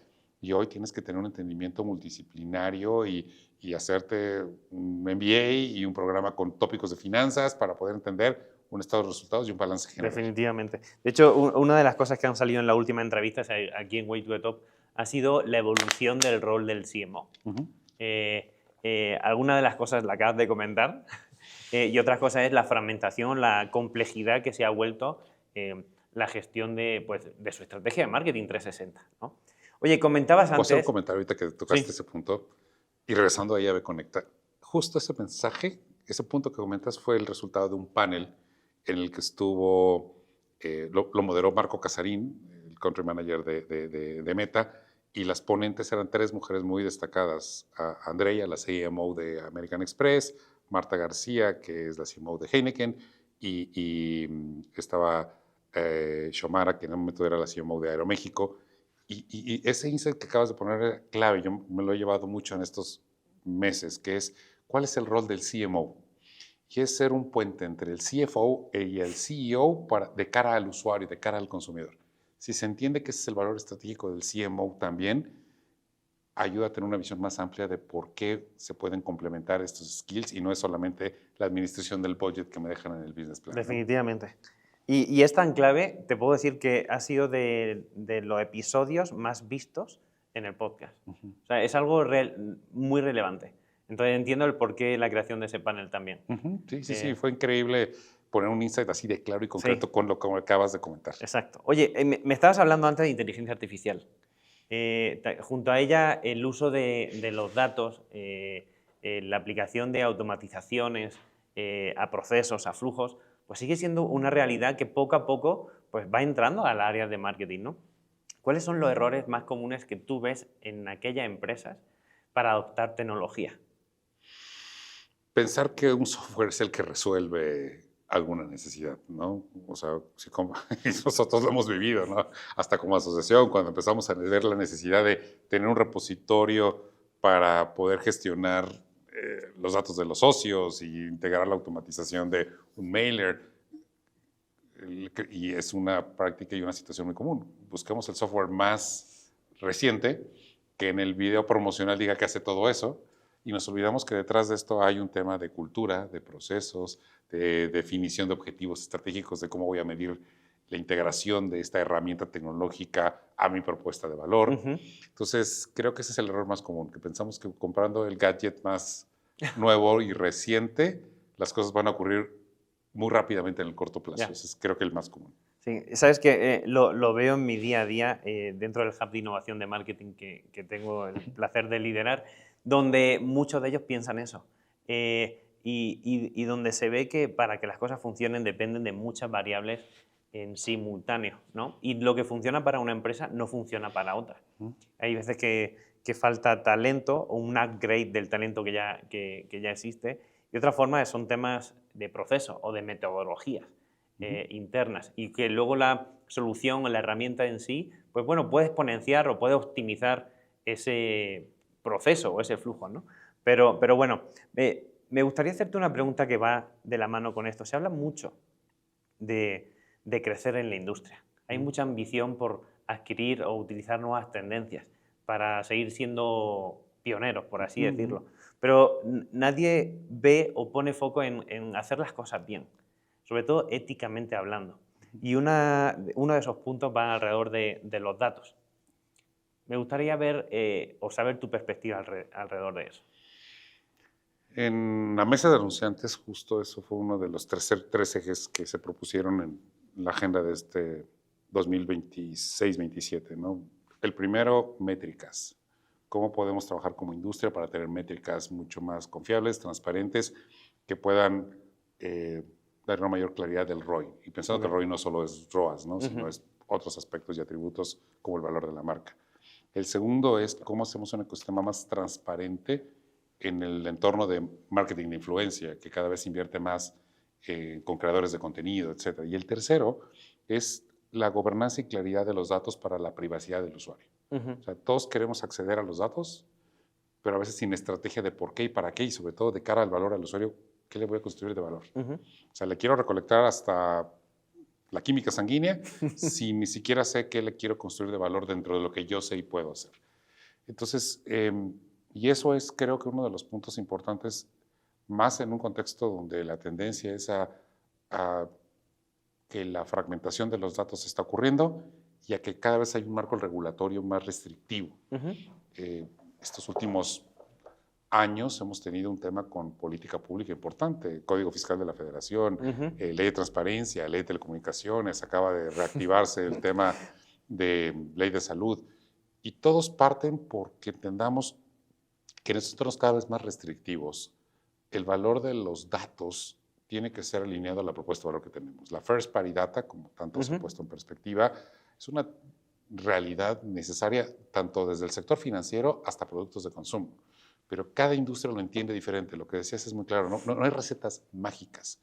Y hoy tienes que tener un entendimiento multidisciplinario y hacerte un MBA y un programa con tópicos de finanzas para poder entender un estado de resultados y un balance general. Definitivamente. De hecho, una de las cosas que han salido en la última entrevista aquí en Way to the Top ha sido la evolución del rol del CMO. Alguna de las cosas la acabas de comentar y otras cosas es la fragmentación, la complejidad que se ha vuelto la gestión de su estrategia de marketing 360, ¿no? Oye, comentabas Puedo hacer un antes... comentario ahorita que tocaste ese punto y regresando ahí a B Conecta. Justo ese mensaje, ese punto que comentas fue el resultado de un panel en el que estuvo, lo moderó Marco Casarín, el country manager de Meta, y las ponentes eran 3 mujeres muy destacadas. Andrea, la CMO de American Express, Marta García, que es la CMO de Heineken, y estaba Xiomara, que en un momento era la CMO de Aeroméxico. Y ese insight que acabas de poner era clave, yo me lo he llevado mucho en estos meses, que es cuál es el rol del CMO. Y es ser un puente entre el CFO y el CEO de cara al usuario, de cara al consumidor. Si se entiende que ese es el valor estratégico del CMO también, ayuda a tener una visión más amplia de por qué se pueden complementar estos skills y no es solamente la administración del budget que me dejan en el business plan. Definitivamente. ¿No? Y es tan clave, te puedo decir que ha sido de los episodios más vistos en el podcast. O sea, es algo muy relevante. Entonces entiendo el porqué la creación de ese panel también. Sí, fue increíble poner un insight así de claro y concreto con lo que acabas de comentar. Exacto. Oye, me estabas hablando antes de inteligencia artificial. Junto a ella, el uso de los datos, la aplicación de automatizaciones a procesos, a flujos, pues sigue siendo una realidad que poco a poco pues, va entrando al área de marketing, ¿no? ¿Cuáles son los errores más comunes que tú ves en aquellas empresas para adoptar tecnología? Pensar que un software es el que resuelve alguna necesidad, ¿no? O sea, como nosotros lo hemos vivido, ¿no? Hasta como asociación, cuando empezamos a ver la necesidad de tener un repositorio para poder gestionar los datos de los socios y integrar la automatización de un mailer. Y es una práctica y una situación muy común. Buscamos el software más reciente que en el video promocional diga que hace todo eso y nos olvidamos que detrás de esto hay un tema de cultura, de procesos, de definición de objetivos estratégicos, de cómo voy a medir la integración de esta herramienta tecnológica a mi propuesta de valor. Entonces, creo que ese es el error más común, que pensamos que comprando el gadget más nuevo y reciente, las cosas van a ocurrir muy rápidamente en el corto plazo. Ese es, creo que el más común. Sí, sabes que lo veo en mi día a día dentro del Hub de Innovación de Marketing que tengo el placer de liderar, donde muchos de ellos piensan eso. Y donde se ve que para que las cosas funcionen dependen de muchas variables en simultáneo, ¿no? Y lo que funciona para una empresa no funciona para otra. Hay veces que falta talento o un upgrade del talento que ya existe. Y otra forma son temas de proceso o de metodologías internas y que luego la solución o la herramienta en sí, pues bueno, puede exponenciar o puede optimizar ese proceso o ese flujo, ¿no? Pero bueno, me gustaría hacerte una pregunta que va de la mano con esto. Se habla mucho de crecer en la industria. Hay mucha ambición por adquirir o utilizar nuevas tendencias para seguir siendo pioneros, por así decirlo. Pero nadie ve o pone foco en hacer las cosas bien, sobre todo éticamente hablando. Y uno de esos puntos va alrededor de los datos. Me gustaría ver o saber tu perspectiva alrededor de eso. En la mesa de anunciantes, justo eso fue uno de los tres ejes que se propusieron en la agenda de este 2026-27, ¿no? El primero, métricas. Cómo podemos trabajar como industria para tener métricas mucho más confiables, transparentes, que puedan dar una mayor claridad del ROI. Y pensando que el ROI no solo es ROAS, ¿no? Sino es otros aspectos y atributos como el valor de la marca. El segundo es cómo hacemos un ecosistema más transparente en el entorno de marketing de influencia, que cada vez invierte más con creadores de contenido, etc. Y el tercero es la gobernanza y claridad de los datos para la privacidad del usuario. O sea, todos queremos acceder a los datos, pero a veces sin estrategia de por qué y para qué, y sobre todo de cara al valor al usuario, ¿qué le voy a construir de valor? O sea, le quiero recolectar hasta la química sanguínea si ni siquiera sé qué le quiero construir de valor dentro de lo que yo sé y puedo hacer. Entonces, y eso es creo que uno de los puntos importantes, más en un contexto donde la tendencia es a que la fragmentación de los datos está ocurriendo y a que cada vez hay un marco regulatorio más restrictivo. Estos últimos años hemos tenido un tema con política pública importante, Código Fiscal de la Federación, Ley de Transparencia, Ley de Telecomunicaciones, acaba de reactivarse el tema de Ley de Salud, y todos parten porque entendamos que en estos entornos cada vez más restrictivos, el valor de los datos tiene que ser alineado a la propuesta de valor que tenemos. La First Party Data, como tanto se ha puesto en perspectiva, es una realidad necesaria tanto desde el sector financiero hasta productos de consumo. Pero cada industria lo entiende diferente. Lo que decías es muy claro, no hay recetas mágicas.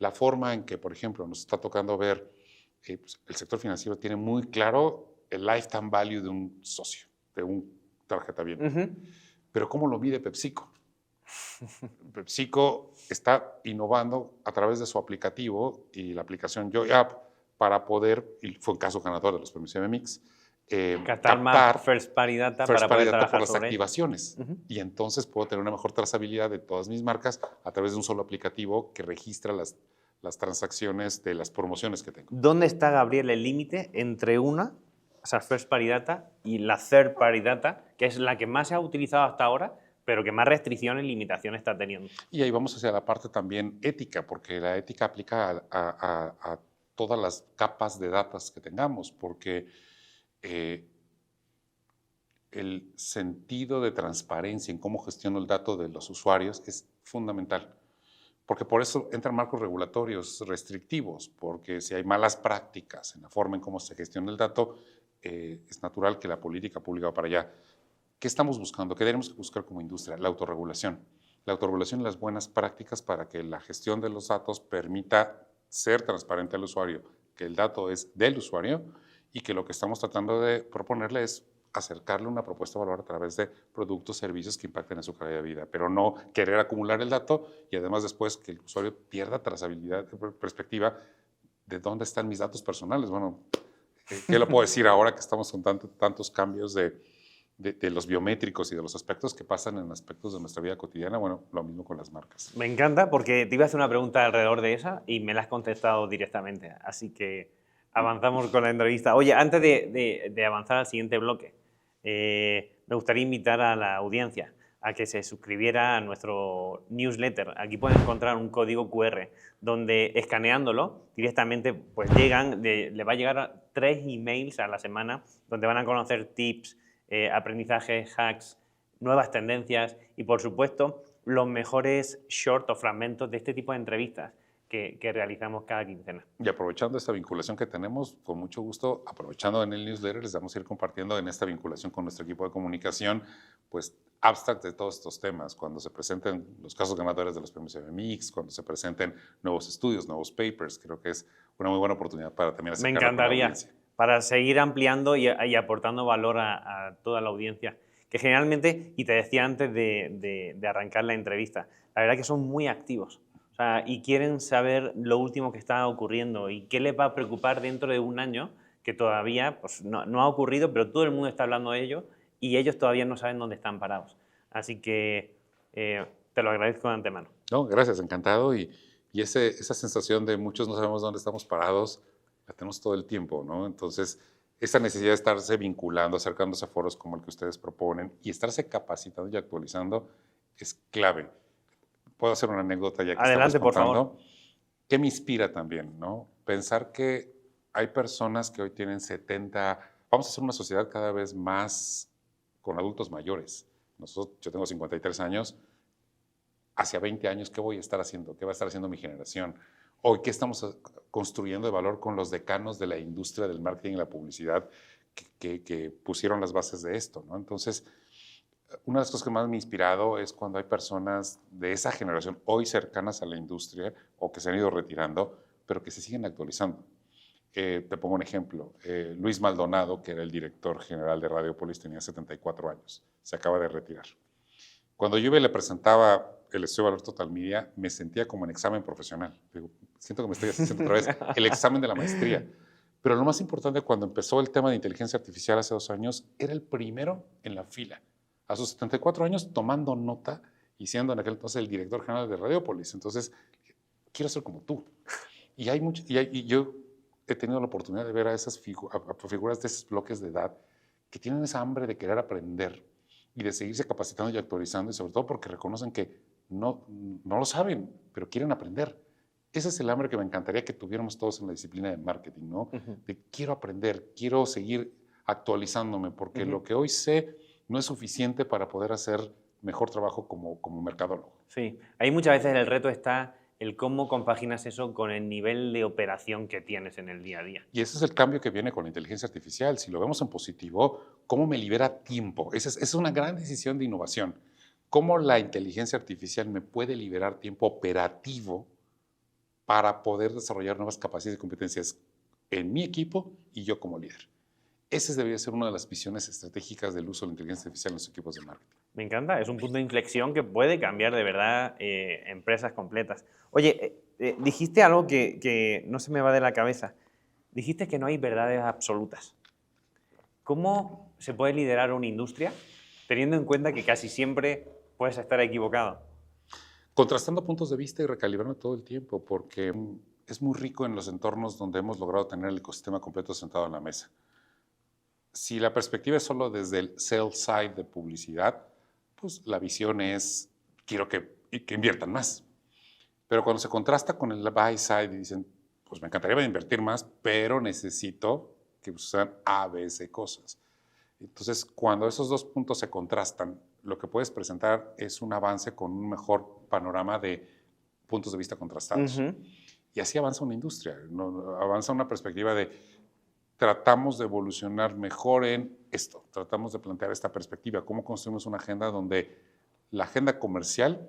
La forma en que, por ejemplo, nos está tocando ver, pues, el sector financiero tiene muy claro el lifetime value de un socio, de un tarjeta bien. Pero ¿cómo lo mide PepsiCo? PepsiCo está innovando a través de su aplicativo y la aplicación JoyApp para poder, y fue un caso ganador de los premios MMX, captar First Party Data para poder trabajar por las sobre activaciones. Y entonces puedo tener una mejor trazabilidad de todas mis marcas a través de un solo aplicativo que registra las transacciones de las promociones que tengo. ¿Dónde está, Gabriel, el límite entre o sea, First Party Data y la Third Party Data, que es la que más se ha utilizado hasta ahora, pero que más restricciones y limitaciones está teniendo? Y ahí vamos hacia la parte también ética, porque la ética aplica a todas las capas de datos que tengamos, porque el sentido de transparencia en cómo gestiono el dato de los usuarios es fundamental. Porque por eso entran marcos regulatorios restrictivos, porque si hay malas prácticas en la forma en cómo se gestiona el dato, es natural que la política pública va para allá. ¿Qué estamos buscando? ¿Qué tenemos que buscar como industria? La autorregulación. La autorregulación y las buenas prácticas para que la gestión de los datos permita ser transparente al usuario, que el dato es del usuario y que lo que estamos tratando de proponerle es acercarle una propuesta de valor a través de productos, servicios que impacten en su calidad de vida, pero no querer acumular el dato y además después que el usuario pierda trazabilidad, perspectiva de dónde están mis datos personales. Bueno, ¿qué le puedo decir ahora que estamos con tantos cambios de los biométricos y de los aspectos que pasan en aspectos de nuestra vida cotidiana? Bueno, lo mismo con las marcas. Me encanta porque te iba a hacer una pregunta alrededor de esa y me la has contestado directamente, así que avanzamos con la entrevista. Oye, antes de avanzar al siguiente bloque, me gustaría invitar a la audiencia a que se suscribiera a nuestro newsletter. Aquí pueden encontrar un código QR donde escaneándolo directamente pues le va a llegar 3 emails a la semana donde van a conocer tips, aprendizajes, hacks, nuevas tendencias y, por supuesto, los mejores short o fragmentos de este tipo de entrevistas que realizamos cada quincena. Y aprovechando esta vinculación que tenemos, con mucho gusto, aprovechando en el newsletter, les vamos a ir compartiendo en esta vinculación con nuestro equipo de comunicación, pues, abstract de todos estos temas, cuando se presenten los casos ganadores de los premios MMX, cuando se presenten nuevos estudios, nuevos papers. Creo que es una muy buena oportunidad para también acercar a la audiencia. Para seguir ampliando y aportando valor a toda la audiencia, que generalmente, y te decía antes de arrancar la entrevista, la verdad que son muy activos, o sea, y quieren saber lo último que está ocurriendo y qué les va a preocupar dentro de un año, que todavía pues, no ha ocurrido, pero todo el mundo está hablando de ello y ellos todavía no saben dónde están parados. Así que te lo agradezco de antemano. No, gracias, encantado. Y esa sensación de muchos no sabemos dónde estamos parados, la tenemos todo el tiempo, ¿no? Entonces, esa necesidad de estarse vinculando, acercándose a foros como el que ustedes proponen y estarse capacitando y actualizando es clave. Puedo hacer una anécdota ya que Adelante, estamos contando. por favor. ¿Qué me inspira también, no? Pensar que hay personas que hoy tienen 70, vamos a hacer una sociedad cada vez más con adultos mayores. Yo tengo 53 años, hacia 20 años, ¿qué voy a estar haciendo? ¿Qué va a estar haciendo mi generación? Hoy, ¿qué estamos construyendo de valor con los decanos de la industria del marketing y la publicidad que pusieron las bases de esto, ¿no? Entonces, una de las cosas que más me ha inspirado es cuando hay personas de esa generación hoy cercanas a la industria o que se han ido retirando, pero que se siguen actualizando. Te pongo un ejemplo. Luis Maldonado, que era el director general de Radiopolis, tenía 74 años. Se acaba de retirar. Cuando yo le presentaba el estudio de valor Total Media, me sentía como en examen profesional. Digo, siento que me estoy haciendo otra vez el examen de la maestría, Pero lo más importante, cuando empezó el tema de inteligencia artificial hace 2 años, era el primero en la fila. A sus 74 años, tomando nota y siendo en aquel entonces el director general de Radiopolis. Entonces, quiero ser como tú. Y yo he tenido la oportunidad de ver a esas figuras de esos bloques de edad que tienen esa hambre de querer aprender y de seguirse capacitando y actualizando, y sobre todo porque reconocen que no lo saben, pero quieren aprender. Ese es el hambre que me encantaría que tuviéramos todos en la disciplina de marketing, ¿no? De quiero aprender, quiero seguir actualizándome, porque lo que hoy sé no es suficiente para poder hacer mejor trabajo como mercadólogo. Sí, ahí muchas veces el reto está el cómo compaginas eso con el nivel de operación que tienes en el día a día. Y ese es el cambio que viene con la inteligencia artificial. Si lo vemos en positivo, ¿cómo me libera tiempo? Esa es una gran decisión de innovación. ¿Cómo la inteligencia artificial me puede liberar tiempo operativo para poder desarrollar nuevas capacidades y competencias en mi equipo y yo como líder? Esa debería ser una de las visiones estratégicas del uso de la inteligencia artificial en los equipos de marketing. Me encanta, es un punto de inflexión que puede cambiar de verdad empresas completas. Oye, dijiste algo que no se me va de la cabeza. Dijiste que no hay verdades absolutas. ¿Cómo se puede liderar una industria teniendo en cuenta que casi siempre puedes estar equivocado? Contrastando puntos de vista y recalibrando todo el tiempo, porque es muy rico en los entornos donde hemos logrado tener el ecosistema completo sentado en la mesa. Si la perspectiva es solo desde el sell side de publicidad, pues la visión es, quiero que inviertan más. Pero cuando se contrasta con el buy side y dicen, pues me encantaría invertir más, pero necesito que usen A, B, C cosas. Entonces, cuando esos dos puntos se contrastan, lo que puedes presentar es un avance con un mejor panorama de puntos de vista contrastados. Y así avanza una industria, ¿no? Avanza una perspectiva de tratamos de evolucionar mejor en esto, tratamos de plantear esta perspectiva, cómo construimos una agenda donde la agenda comercial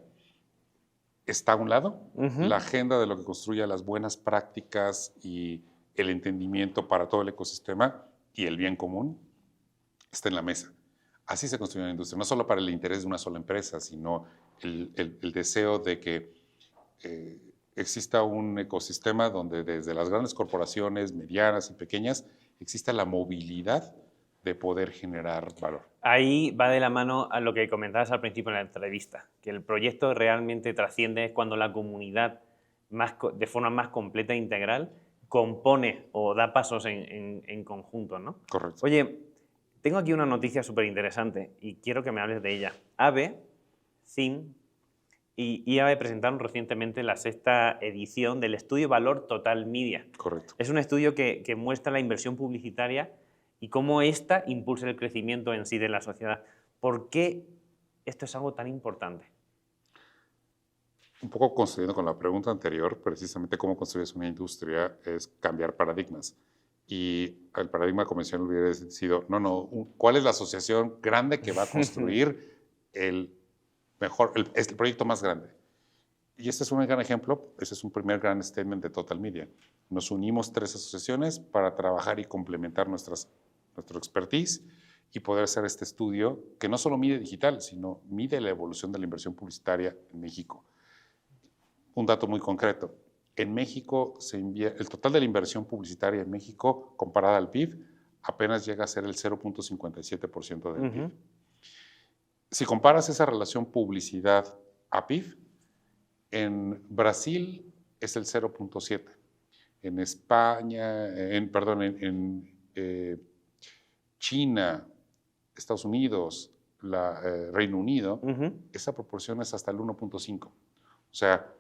está a un lado, la agenda de lo que construye las buenas prácticas y el entendimiento para todo el ecosistema y el bien común está en la mesa. Así se construye una industria, no solo para el interés de una sola empresa, sino el deseo de que exista un ecosistema donde desde las grandes corporaciones, medianas y pequeñas, exista la movilidad de poder generar valor. Ahí va de la mano a lo que comentabas al principio en la entrevista, que el proyecto realmente trasciende cuando la comunidad, de forma más completa e integral, compone o da pasos en conjunto, ¿no? Correcto. Oye, tengo aquí una noticia súper interesante y quiero que me hables de ella. AVE, CIM y IAB presentaron recientemente la 6ª edición del estudio Valor Total Media. Correcto. Es un estudio que muestra la inversión publicitaria y cómo ésta impulsa el crecimiento en sí de la sociedad. ¿Por qué esto es algo tan importante? Un poco construyendo con la pregunta anterior, precisamente cómo construyes una industria es cambiar paradigmas. Y el paradigma convencional hubiera sido, ¿cuál es la asociación grande que va a construir el proyecto más grande? Y este es un gran ejemplo, ese es un primer gran statement de Total Media. Nos unimos 3 asociaciones para trabajar y complementar nuestro expertise y poder hacer este estudio que no solo mide digital, sino mide la evolución de la inversión publicitaria en México. Un dato muy concreto. En México, el total de la inversión publicitaria en México, comparada al PIB, apenas llega a ser el 0.57% del PIB. Si comparas esa relación publicidad a PIB, en Brasil es el 0.7%. En España, en China, Estados Unidos, Reino Unido, esa proporción es hasta el 1.5%. O sea,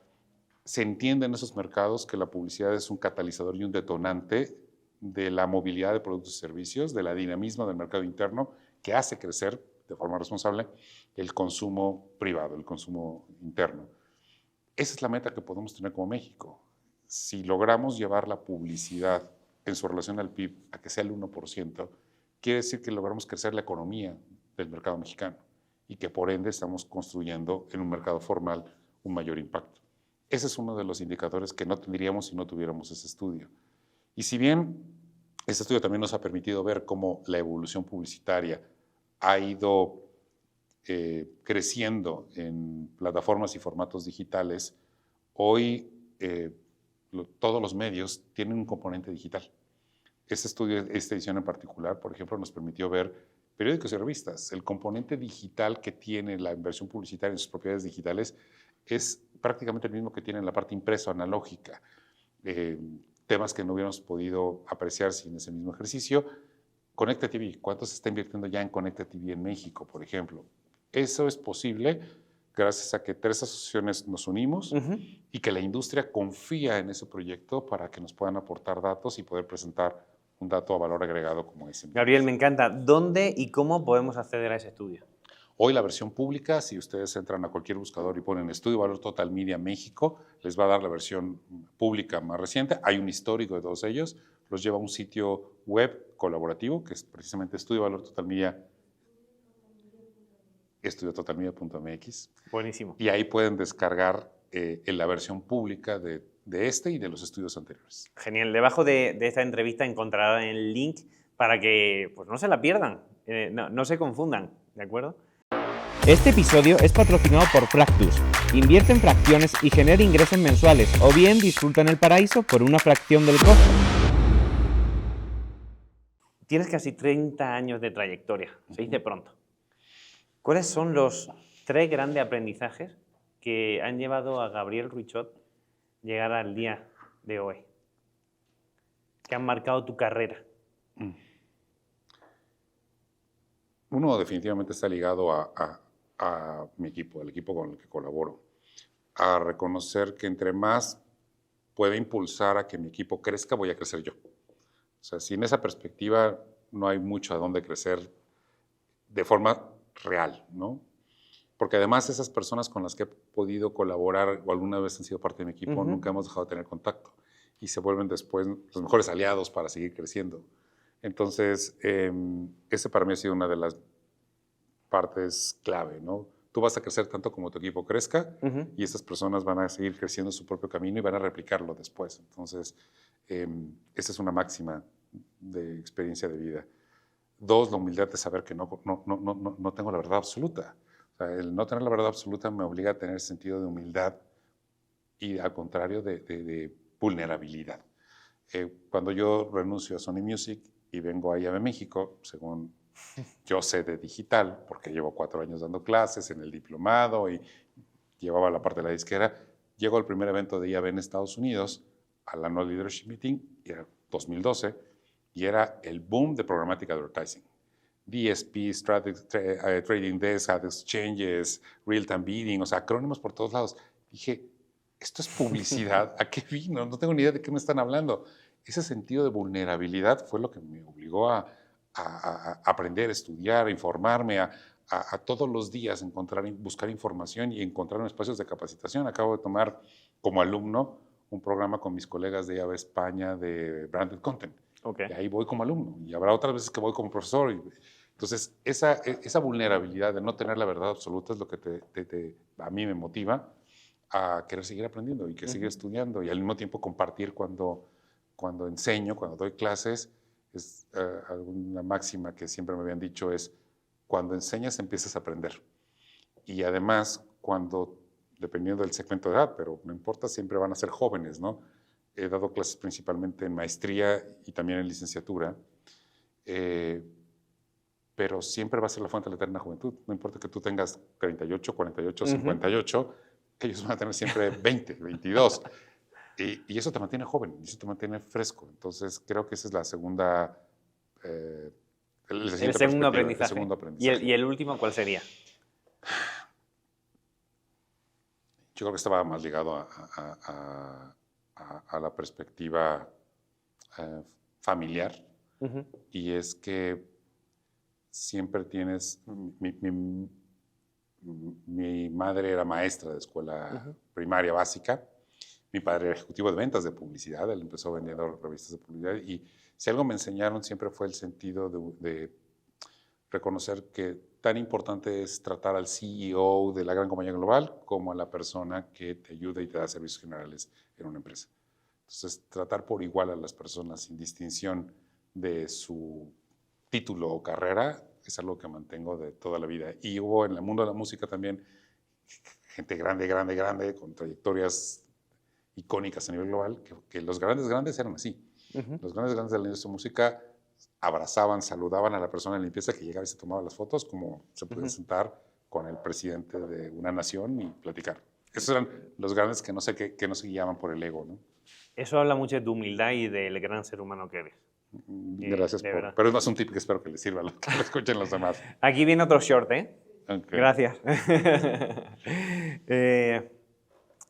se entiende en esos mercados que la publicidad es un catalizador y un detonante de la movilidad de productos y servicios, de la dinamismo del mercado interno, que hace crecer de forma responsable el consumo privado, el consumo interno. Esa es la meta que podemos tener como México. Si logramos llevar la publicidad en su relación al PIB a que sea el 1%, quiere decir que logramos crecer la economía del mercado mexicano y que por ende estamos construyendo en un mercado formal un mayor impacto. Ese es uno de los indicadores que no tendríamos si no tuviéramos ese estudio. Y si bien este estudio también nos ha permitido ver cómo la evolución publicitaria ha ido creciendo en plataformas y formatos digitales, hoy todos los medios tienen un componente digital. Este estudio, esta edición en particular, por ejemplo, nos permitió ver periódicos y revistas. El componente digital que tiene la inversión publicitaria en sus propiedades digitales es prácticamente el mismo que tiene en la parte impresa analógica. Temas que no hubiéramos podido apreciar sin ese mismo ejercicio. Conecta TV, ¿cuánto se está invirtiendo ya en Conecta TV en México, por ejemplo? Eso es posible gracias a que 3 asociaciones nos unimos y que la industria confía en ese proyecto para que nos puedan aportar datos y poder presentar un dato a valor agregado como ese. Gabriel, me encanta. ¿Dónde y cómo podemos acceder a ese estudio? Hoy la versión pública, si ustedes entran a cualquier buscador y ponen Estudio Valor Total Media México, les va a dar la versión pública más reciente. Hay un histórico de todos ellos. Los lleva a un sitio web colaborativo, que es precisamente Estudio Valor Total Media, estudiototalmedia.mx. Buenísimo. Y ahí pueden descargar la versión pública de este y de los estudios anteriores. Genial. Debajo de esta entrevista encontrarán el link para que pues, no se la pierdan, no se confundan, ¿de acuerdo? Este episodio es patrocinado por Fractus. Invierte en fracciones y genera ingresos mensuales, o bien disfruta en el paraíso por una fracción del costo. Tienes casi 30 años de trayectoria, se dice pronto. ¿Cuáles son los 3 grandes aprendizajes que han llevado a Gabriel Ruichot llegar al día de hoy? ¿Que han marcado tu carrera? Uno definitivamente está ligado a mi equipo, al equipo con el que colaboro, a reconocer que entre más pueda impulsar a que mi equipo crezca, voy a crecer yo. O sea, sin esa perspectiva no hay mucho a dónde crecer de forma real, ¿no? Porque además esas personas con las que he podido colaborar o alguna vez han sido parte de mi equipo, nunca hemos dejado de tener contacto y se vuelven después los mejores aliados para seguir creciendo. Entonces, ese para mí ha sido una de las partes clave, ¿no? Tú vas a crecer tanto como tu equipo crezca y estas personas van a seguir creciendo su propio camino y van a replicarlo después. Entonces, esa es una máxima de experiencia de vida. 2, la humildad de saber que no tengo la verdad absoluta. O sea, el no tener la verdad absoluta me obliga a tener sentido de humildad y al contrario de vulnerabilidad. Cuando yo renuncio a Sony Music y vengo a IAB México, según yo sé de digital, porque llevo 4 años dando clases en el diplomado y llevaba la parte de la disquera, llego al primer evento de IAB en Estados Unidos, al Annual Leadership Meeting, y era 2012, y era el boom de Programmatic Advertising. DSP, Trading Desk, Ad Exchanges, Real-Time Bidding, o sea, acrónimos por todos lados. Dije, ¿esto es publicidad? ¿A qué vino? No tengo ni idea de qué me están hablando. Ese sentido de vulnerabilidad fue lo que me obligó a aprender, a estudiar, a informarme, a todos los días buscar información y encontrar espacios de capacitación. Acabo de tomar como alumno un programa con mis colegas de IAB España de Branded Content. Okay. Y ahí voy como alumno y habrá otras veces que voy como profesor. Entonces, esa vulnerabilidad de no tener la verdad absoluta es lo que a mí me motiva a querer seguir aprendiendo y que seguir estudiando y al mismo tiempo compartir cuando enseño, cuando doy clases. Es alguna máxima que siempre me habían dicho es, cuando enseñas empiezas a aprender. Y además, dependiendo del segmento de edad, pero no importa, siempre van a ser jóvenes, ¿no? He dado clases principalmente en maestría y también en licenciatura, pero siempre va a ser la fuente de la eterna juventud. No importa que tú tengas 38, 48, 58, ellos van a tener siempre 20, 22. Y eso te mantiene joven, y eso te mantiene fresco. Entonces, creo que esa es la segunda... el segundo aprendizaje. ¿Y el último cuál sería? Yo creo que estaba más ligado a la perspectiva familiar. Y es que siempre tienes... Mi madre era maestra de escuela primaria básica. Mi padre era ejecutivo de ventas de publicidad, él empezó vendiendo revistas de publicidad y si algo me enseñaron siempre fue el sentido de reconocer que tan importante es tratar al CEO de la gran compañía global como a la persona que te ayuda y te da servicios generales en una empresa. Entonces, tratar por igual a las personas sin distinción de su título o carrera es algo que mantengo de toda la vida. Y hubo en el mundo de la música también gente grande, con trayectorias icónicas a nivel global, que los grandes eran así. Los grandes de la industria de música abrazaban, saludaban a la persona de limpieza que llegaba y se tomaba las fotos, como se podía sentar con el presidente de una nación y platicar. Esos eran los grandes que no se guiaban por el ego, ¿no? Eso habla mucho de tu humildad y del gran ser humano que eres. Gracias de por... verdad. Pero es más un tip que espero que les sirva, que lo escuchen los demás. Aquí viene otro short, ¿eh? Okay. Gracias.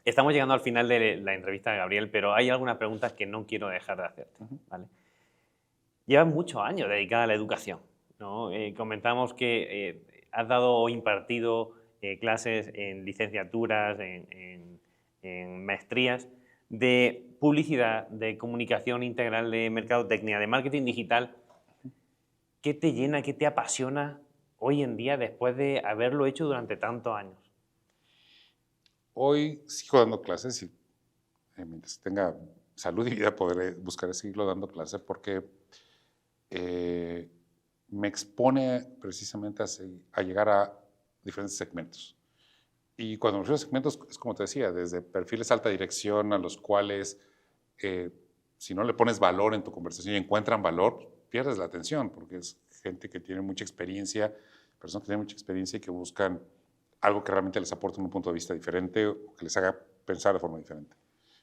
Estamos llegando al final de la entrevista de Gabriel, pero hay algunas preguntas que no quiero dejar de hacerte, ¿vale? Llevas muchos años dedicada a la educación, ¿no? Comentamos que has dado o impartido clases en licenciaturas, en maestrías de publicidad, de comunicación integral, de mercadotecnia, de marketing digital. ¿Qué te llena, qué te apasiona hoy en día después de haberlo hecho durante tantos años? Hoy sigo dando clases y mientras tenga salud y vida podré buscar seguirlo dando clases porque me expone precisamente a llegar a diferentes segmentos. Y cuando me refiero a segmentos, es como te decía, desde perfiles alta dirección a los cuales, si no le pones valor en tu conversación y encuentran valor, pierdes la atención, porque es gente que tiene mucha experiencia, personas que tienen mucha experiencia y que buscan algo que realmente les aporte un punto de vista diferente o que les haga pensar de forma diferente.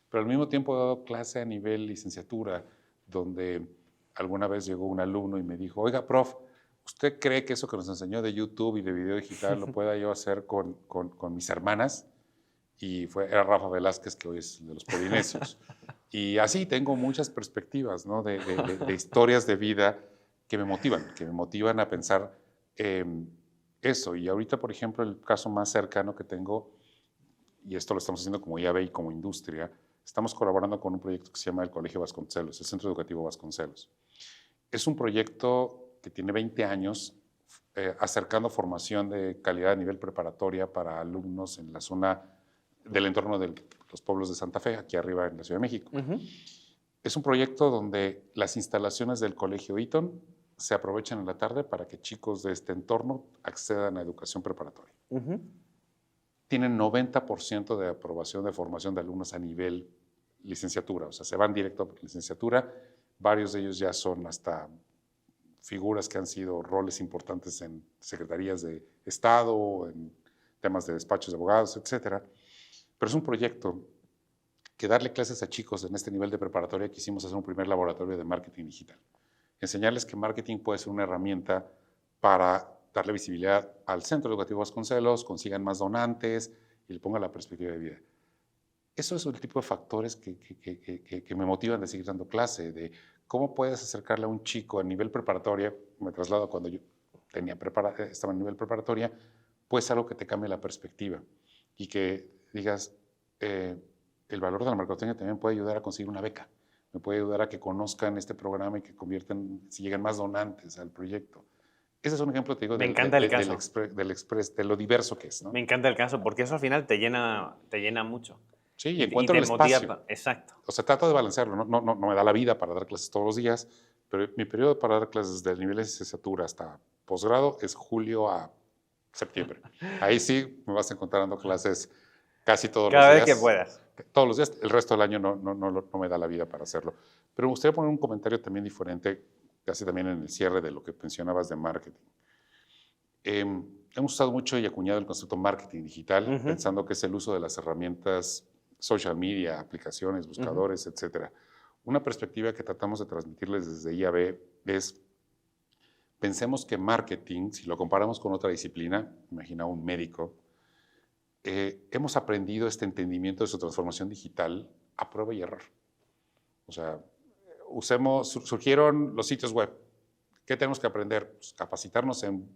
Pero al mismo tiempo he dado clase a nivel licenciatura, donde alguna vez llegó un alumno y me dijo, oiga, prof, ¿usted cree que eso que nos enseñó de YouTube y de video digital lo pueda yo hacer con mis hermanas? Y era Rafa Velázquez, que hoy es de los Polinesios. Y así tengo muchas perspectivas, ¿no? de historias de vida que me motivan a pensar eso. Y ahorita, por ejemplo, el caso más cercano que tengo, y esto lo estamos haciendo como IAB y como industria, estamos colaborando con un proyecto que se llama el Colegio Vasconcelos, el Centro Educativo Vasconcelos. Es un proyecto que tiene 20 años acercando formación de calidad a nivel preparatoria para alumnos en la zona del entorno de los pueblos de Santa Fe, aquí arriba en la Ciudad de México. Es un proyecto donde las instalaciones del Colegio Eaton se aprovechan en la tarde para que chicos de este entorno accedan a educación preparatoria. Tienen 90% de aprobación de formación de alumnos a nivel licenciatura, o sea, se van directo a licenciatura. Varios de ellos ya son hasta figuras que han sido roles importantes en secretarías de Estado, en temas de despachos de abogados, etc. Pero es un proyecto que darle clases a chicos en este nivel de preparatoria quisimos hacer un primer laboratorio de marketing digital. Enseñarles que marketing puede ser una herramienta para darle visibilidad al Centro Educativo Vasconcelos, consigan más donantes y le pongan la perspectiva de vida. Eso es el tipo de factores que me motivan de seguir dando clase, de cómo puedes acercarle a un chico a nivel preparatoria, me traslado cuando yo estaba en nivel preparatoria, pues algo que te cambie la perspectiva y que digas, el valor de la mercadotecnia también puede ayudar a conseguir una beca, me puede ayudar a que conozcan este programa y que si llegan más donantes al proyecto. Ese es un ejemplo, te digo, Me encanta el caso. del Express, de lo diverso que es, ¿no? Me encanta el caso, porque eso al final te llena mucho. Sí, y encuentro el espacio. Exacto. O sea, trato de balancearlo. No me da la vida para dar clases todos los días, pero mi periodo para dar clases desde el nivel de licenciatura hasta posgrado es julio a septiembre. Ahí sí me vas a encontrar dando clases casi todos los días. Cada vez que puedas. Todos los días. El resto del año no me da la vida para hacerlo. Pero me gustaría poner un comentario también diferente, casi también en el cierre de lo que mencionabas de marketing. Hemos usado mucho y acuñado el concepto marketing digital, pensando que es el uso de las herramientas social media, aplicaciones, buscadores, etc. Una perspectiva que tratamos de transmitirles desde IAB es, pensemos que marketing, si lo comparamos con otra disciplina, imagina un médico, hemos aprendido este entendimiento de su transformación digital a prueba y error. O sea, surgieron los sitios web. ¿Qué tenemos que aprender? Pues capacitarnos en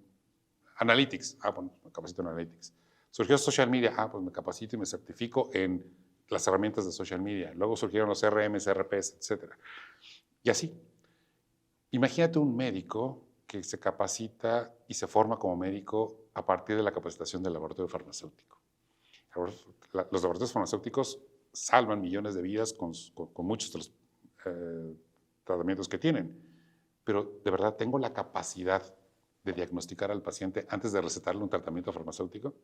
Analytics. Bueno, me capacito en Analytics. Surgió social media. Pues me capacito y me certifico en las herramientas de social media. Luego surgieron los CRMs, RPs, etc. Y así. Imagínate un médico que se capacita y se forma como médico a partir de la capacitación del laboratorio farmacéutico. Los laboratorios farmacéuticos salvan millones de vidas con muchos de los tratamientos que tienen. Pero de verdad, ¿tengo la capacidad de diagnosticar al paciente antes de recetarle un tratamiento farmacéutico?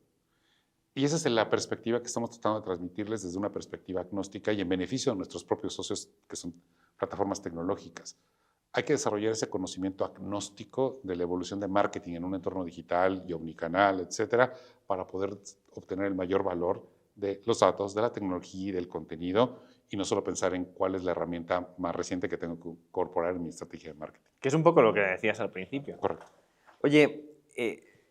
Y esa es la perspectiva que estamos tratando de transmitirles desde una perspectiva agnóstica y en beneficio de nuestros propios socios que son plataformas tecnológicas. Hay que desarrollar ese conocimiento agnóstico de la evolución de marketing en un entorno digital y omnicanal, etcétera, para poder obtener el mayor valor de los datos, de la tecnología y del contenido, y no solo pensar en cuál es la herramienta más reciente que tengo que incorporar en mi estrategia de marketing. Que es un poco lo que decías al principio. Correcto. Oye,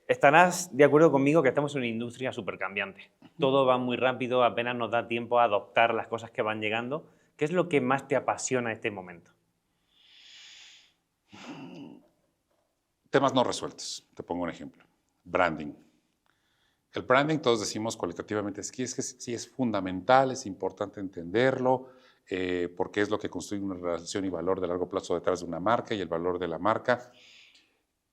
estarás de acuerdo conmigo que estamos en una industria súper cambiante. Todo va muy rápido, apenas nos da tiempo a adoptar las cosas que van llegando. ¿Qué es lo que más te apasiona en este momento? Temas no resueltos. Te pongo un ejemplo. Branding. El branding, todos decimos cualitativamente, es que sí es fundamental, es importante entenderlo, porque es lo que construye una relación y valor de largo plazo detrás de una marca y el valor de la marca.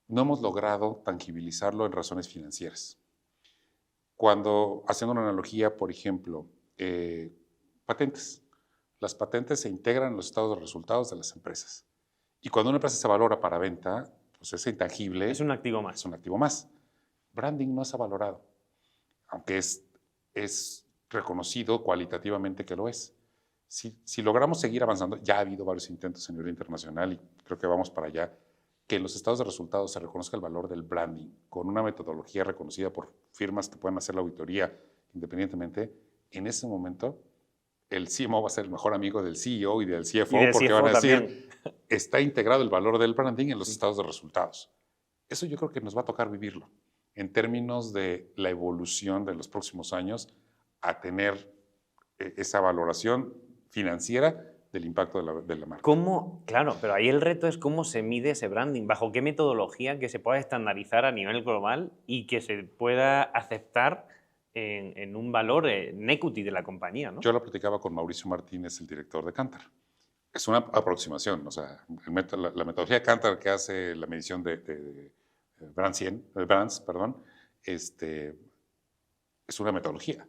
No hemos logrado tangibilizarlo en razones financieras. Cuando, haciendo una analogía, por ejemplo, patentes. Las patentes se integran en los estados de resultados de las empresas. Y cuando una empresa se valora para venta, pues es intangible. Es un activo más. Es un activo más. Branding no se ha valorado, aunque es reconocido cualitativamente que lo es. Si logramos seguir avanzando, ya ha habido varios intentos a nivel internacional y creo que vamos para allá, que en los estados de resultados se reconozca el valor del branding con una metodología reconocida por firmas que puedan hacer la auditoría independientemente, en ese momento el CMO va a ser el mejor amigo del CEO y del CFO, porque van a decir, está integrado el valor del branding en los estados de resultados. Eso yo creo que nos va a tocar vivirlo en términos de la evolución de los próximos años a tener esa valoración financiera del impacto de la marca. ¿Cómo? Claro, pero ahí el reto es cómo se mide ese branding, bajo qué metodología que se pueda estandarizar a nivel global y que se pueda aceptar en un valor, en equity de la compañía, ¿no? Yo lo platicaba con Mauricio Martínez, el director de Kantar. Es una aproximación, o sea, la metodología de Kantar que hace la medición de brands, es una metodología.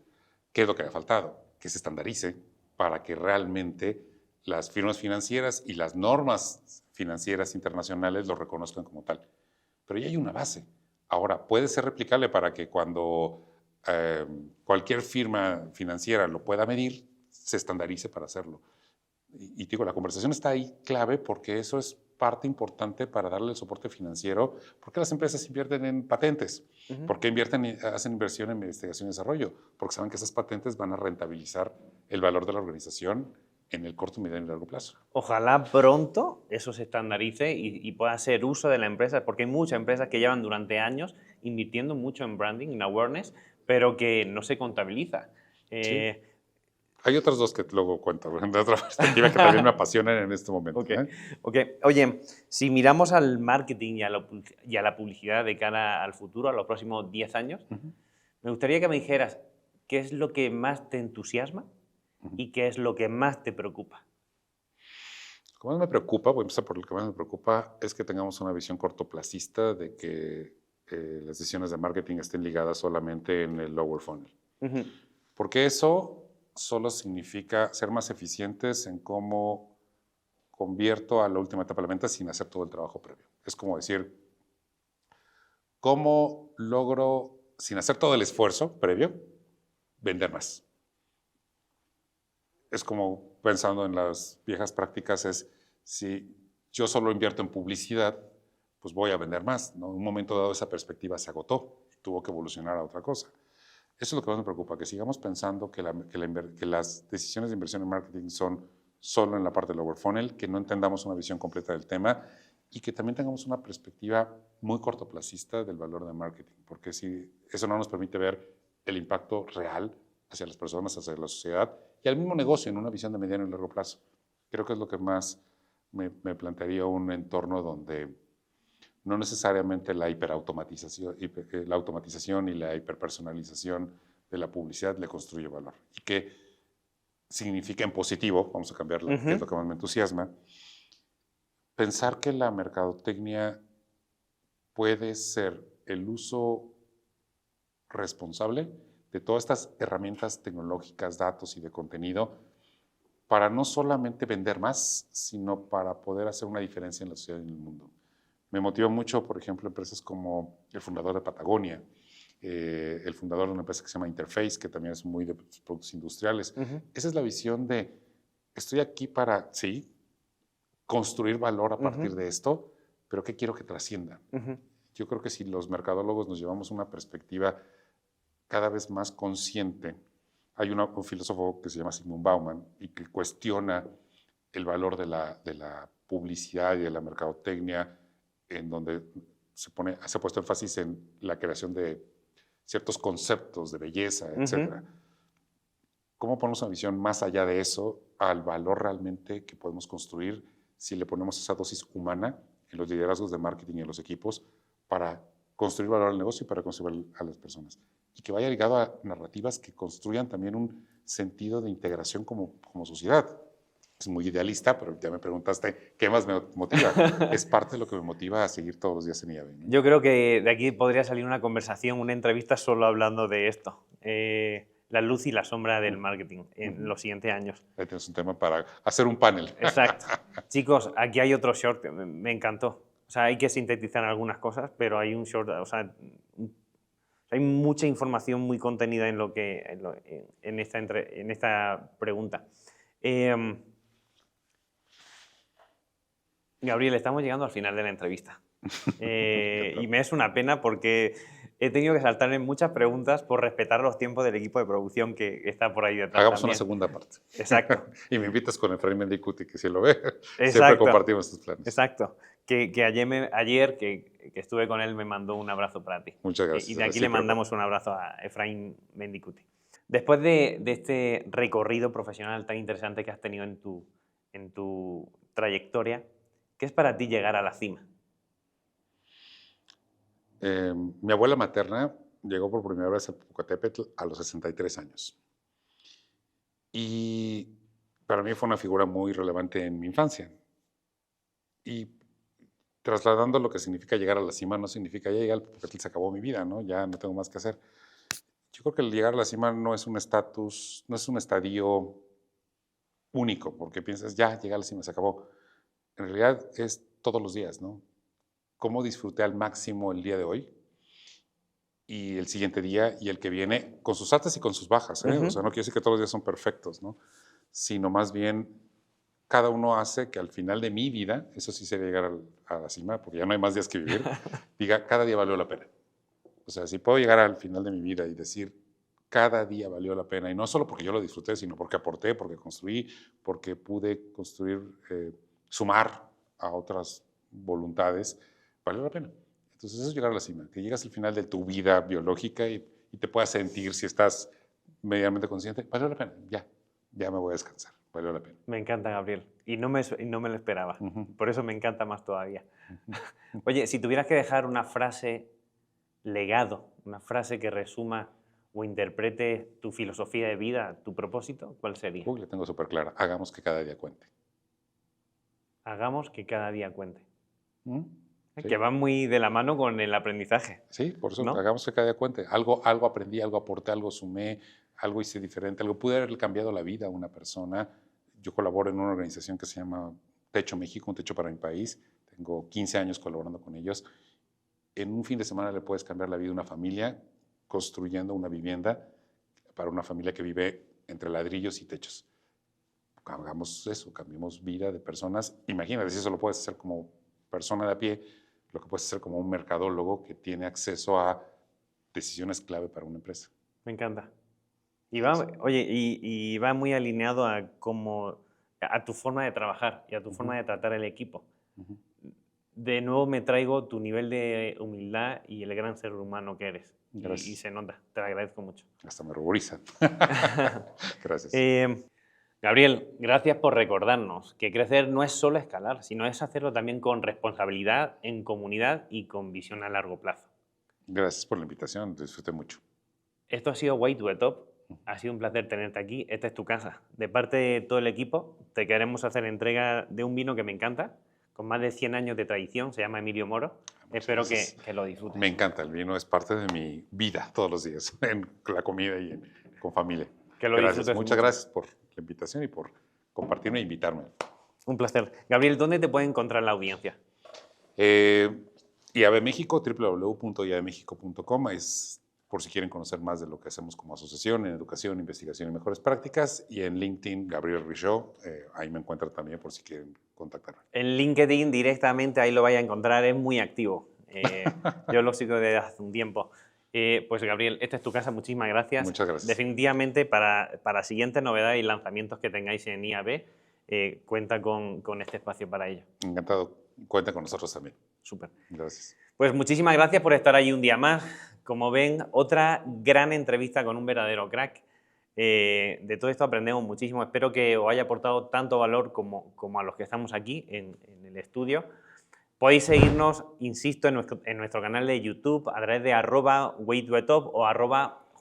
¿Qué es lo que ha faltado? Que se estandarice para que realmente las firmas financieras y las normas financieras internacionales lo reconozcan como tal. Pero ya hay una base. Ahora, puede ser replicable para que cuando cualquier firma financiera lo pueda medir, se estandarice para hacerlo. Y digo, la conversación está ahí clave porque eso es parte importante para darle el soporte financiero. ¿Por qué las empresas invierten en patentes? ¿Por qué hacen inversión en investigación y desarrollo? Porque saben que esas patentes van a rentabilizar el valor de la organización en el corto, mediano y largo plazo. Ojalá pronto eso se estandarice y pueda hacer uso de la empresa, porque hay muchas empresas que llevan durante años invirtiendo mucho en branding, en awareness, pero que no se contabiliza. Sí. Hay otras dos que luego cuento, de otra perspectiva, que también me apasionan en este momento. Okay. Oye, si miramos al marketing y a la publicidad de cara al futuro, a los próximos 10 años, me gustaría que me dijeras qué es lo que más te entusiasma y qué es lo que más te preocupa. Lo que más me preocupa, voy a empezar por lo que más me preocupa, es que tengamos una visión cortoplacista de que las decisiones de marketing estén ligadas solamente en el lower funnel. Porque eso solo significa ser más eficientes en cómo convierto a la última etapa de la venta sin hacer todo el trabajo previo. Es como decir, ¿cómo logro, sin hacer todo el esfuerzo previo, vender más? Es como pensando en las viejas prácticas, es si yo solo invierto en publicidad, pues voy a vender más, ¿no? En un momento dado esa perspectiva se agotó, tuvo que evolucionar a otra cosa. Eso es lo que más me preocupa, que sigamos pensando que las decisiones de inversión en marketing son solo en la parte del lower funnel, que no entendamos una visión completa del tema y que también tengamos una perspectiva muy cortoplacista del valor del marketing, porque si eso no nos permite ver el impacto real hacia las personas, hacia la sociedad y al mismo negocio en una visión de mediano y largo plazo. Creo que es lo que más me plantearía un entorno donde no necesariamente la automatización y la hiperpersonalización de la publicidad le construye valor. Y que significa en positivo, vamos a cambiarla, que es lo que más me entusiasma, pensar que la mercadotecnia puede ser el uso responsable de todas estas herramientas tecnológicas, datos y de contenido para no solamente vender más, sino para poder hacer una diferencia en la sociedad y en el mundo. Me motiva mucho, por ejemplo, empresas como el fundador de Patagonia, el fundador de una empresa que se llama Interface, que también es muy de productos industriales. Esa es la visión de, estoy aquí para, sí, construir valor a partir de esto, pero ¿qué quiero que trascienda? Ujú. Yo creo que si los mercadólogos nos llevamos una perspectiva cada vez más consciente, hay un filósofo que se llama Zygmunt Bauman y que cuestiona el valor de la publicidad y de la mercadotecnia, en donde se ha puesto énfasis en la creación de ciertos conceptos de belleza, etc. ¿Cómo ponemos una visión más allá de eso al valor realmente que podemos construir si le ponemos esa dosis humana en los liderazgos de marketing y en los equipos para construir valor al negocio y para construir a las personas? Y que vaya ligado a narrativas que construyan también un sentido de integración como sociedad. Es muy idealista, pero ya me preguntaste qué más me motiva. Es parte de lo que me motiva a seguir todos los días en IAB, ¿no? Yo creo que de aquí podría salir una conversación, una entrevista solo hablando de esto. La luz y la sombra del marketing en los siguientes años. Ahí tienes un tema para hacer un panel. Exacto. Chicos, aquí hay otro short que me encantó. O sea, hay que sintetizar algunas cosas, pero hay un short, o sea, hay mucha información muy contenida en, en esta pregunta. Gabriel, estamos llegando al final de la entrevista. Y me es una pena porque he tenido que saltar en muchas preguntas por respetar los tiempos del equipo de producción que está por ahí detrás. Hagamos también. una segunda parte. Exacto. Y me invitas con Efraín Mendicuti, que si lo ve, Exacto. siempre compartimos tus planes. Exacto. Que ayer que estuve con él me mandó un abrazo para ti. Muchas gracias. Y de aquí le mandamos un abrazo a Efraín Mendicuti. Después de este recorrido profesional tan interesante que has tenido en tu trayectoria, ¿qué es para ti llegar a la cima? Mi abuela materna llegó por primera vez a Popocatépetl a los 63 años. Y para mí fue una figura muy relevante en mi infancia. Y trasladando lo que significa llegar a la cima, no significa ya llegar al Popocatépetl, se acabó mi vida, ¿no? Ya no tengo más que hacer. Yo creo que el llegar a la cima no es un estatus, no es un estadio único, porque piensas, ya, llegar a la cima, se acabó. En realidad es todos los días, ¿no? Cómo disfruté al máximo el día de hoy y el siguiente día y el que viene, con sus altas y con sus bajas, ¿eh? O sea, no quiero decir que todos los días son perfectos, ¿no? Sino más bien, cada uno hace que al final de mi vida, eso sí sería llegar a la cima, porque ya no hay más días que vivir, diga, cada día valió la pena. O sea, si puedo llegar al final de mi vida y decir, cada día valió la pena, y no solo porque yo lo disfruté, sino porque aporté, porque construí, porque pude construir, sumar a otras voluntades, valió la pena. Entonces eso es llegar a la cima, que llegas al final de tu vida biológica y te puedas sentir, si estás medianamente consciente, valió la pena, ya me voy a descansar, valió la pena. Me encanta, Gabriel, y no me lo esperaba, por eso me encanta más todavía. Oye, si tuvieras que dejar una frase legado, una frase que resuma o interprete tu filosofía de vida, tu propósito, ¿cuál sería? Uy, la tengo súper clara, hagamos que cada día cuente. Hagamos que cada día cuente. Sí. Que va muy de la mano con el aprendizaje. Sí, por eso, ¿no? hagamos que cada día cuente. Algo aprendí, algo aporté, algo sumé, algo hice diferente, algo pude haberle cambiado la vida a una persona. Yo colaboro en una organización que se llama Techo México, un techo para mi país. Tengo 15 años colaborando con ellos. En un fin de semana le puedes cambiar la vida a una familia construyendo una vivienda para una familia que vive entre ladrillos y techos. Hagamos eso, cambiemos vida de personas. Imagínate, si eso lo puedes hacer como persona de a pie, lo que puedes hacer como un mercadólogo que tiene acceso a decisiones clave para una empresa. Me encanta. Y va, oye, y va muy alineado a tu forma de trabajar y a tu forma de tratar el equipo. De nuevo me traigo tu nivel de humildad y el gran ser humano que eres. Y se nota, te lo agradezco mucho. Hasta me ruboriza. Gracias. Gabriel, gracias por recordarnos que crecer no es solo escalar, sino es hacerlo también con responsabilidad, en comunidad y con visión a largo plazo. Gracias por la invitación, disfruté mucho. Esto ha sido Way to the Top. Ha sido un placer tenerte aquí. Esta es tu casa. De parte de todo el equipo, te queremos hacer entrega de un vino que me encanta, con más de 100 años de tradición. Se llama Emilio Moro. Espero que lo disfrutes. Me encanta. El vino es parte de mi vida todos los días, en la comida y con familia. Que lo gracias. disfrutes Muchas mucho. Gracias por la invitación y por compartirme e invitarme. Un placer. Gabriel, ¿dónde te puede encontrar la audiencia? IAB México, www.iabmexico.com es por si quieren conocer más de lo que hacemos como asociación en educación, investigación y mejores prácticas. Y en LinkedIn, Gabriel Richaud, ahí me encuentran también por si quieren contactarme. En LinkedIn directamente, ahí lo vais a encontrar, es muy activo. Yo lo sigo desde hace un tiempo. Pues Gabriel, esta es tu casa, muchísimas gracias. Muchas gracias. Definitivamente para siguientes novedades y lanzamientos que tengáis en IAB, cuenta con este espacio para ello. Encantado, cuenta con nosotros también. Súper. Gracias. Pues muchísimas gracias por estar ahí un día más. Como ven, otra gran entrevista con un verdadero crack. De todo esto aprendemos muchísimo. Espero que os haya aportado tanto valor como a los que estamos aquí en el estudio. Podéis seguirnos, insisto, en nuestro canal de YouTube a través de @WadeWetop o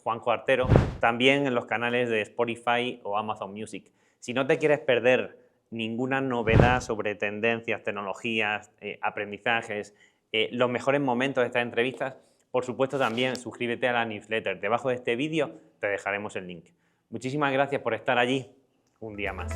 @JuanjoArtero, también en los canales de Spotify o Amazon Music. Si no te quieres perder ninguna novedad sobre tendencias, tecnologías, aprendizajes, los mejores momentos de estas entrevistas, por supuesto también suscríbete a la newsletter. Debajo de este vídeo te dejaremos el link. Muchísimas gracias por estar allí un día más.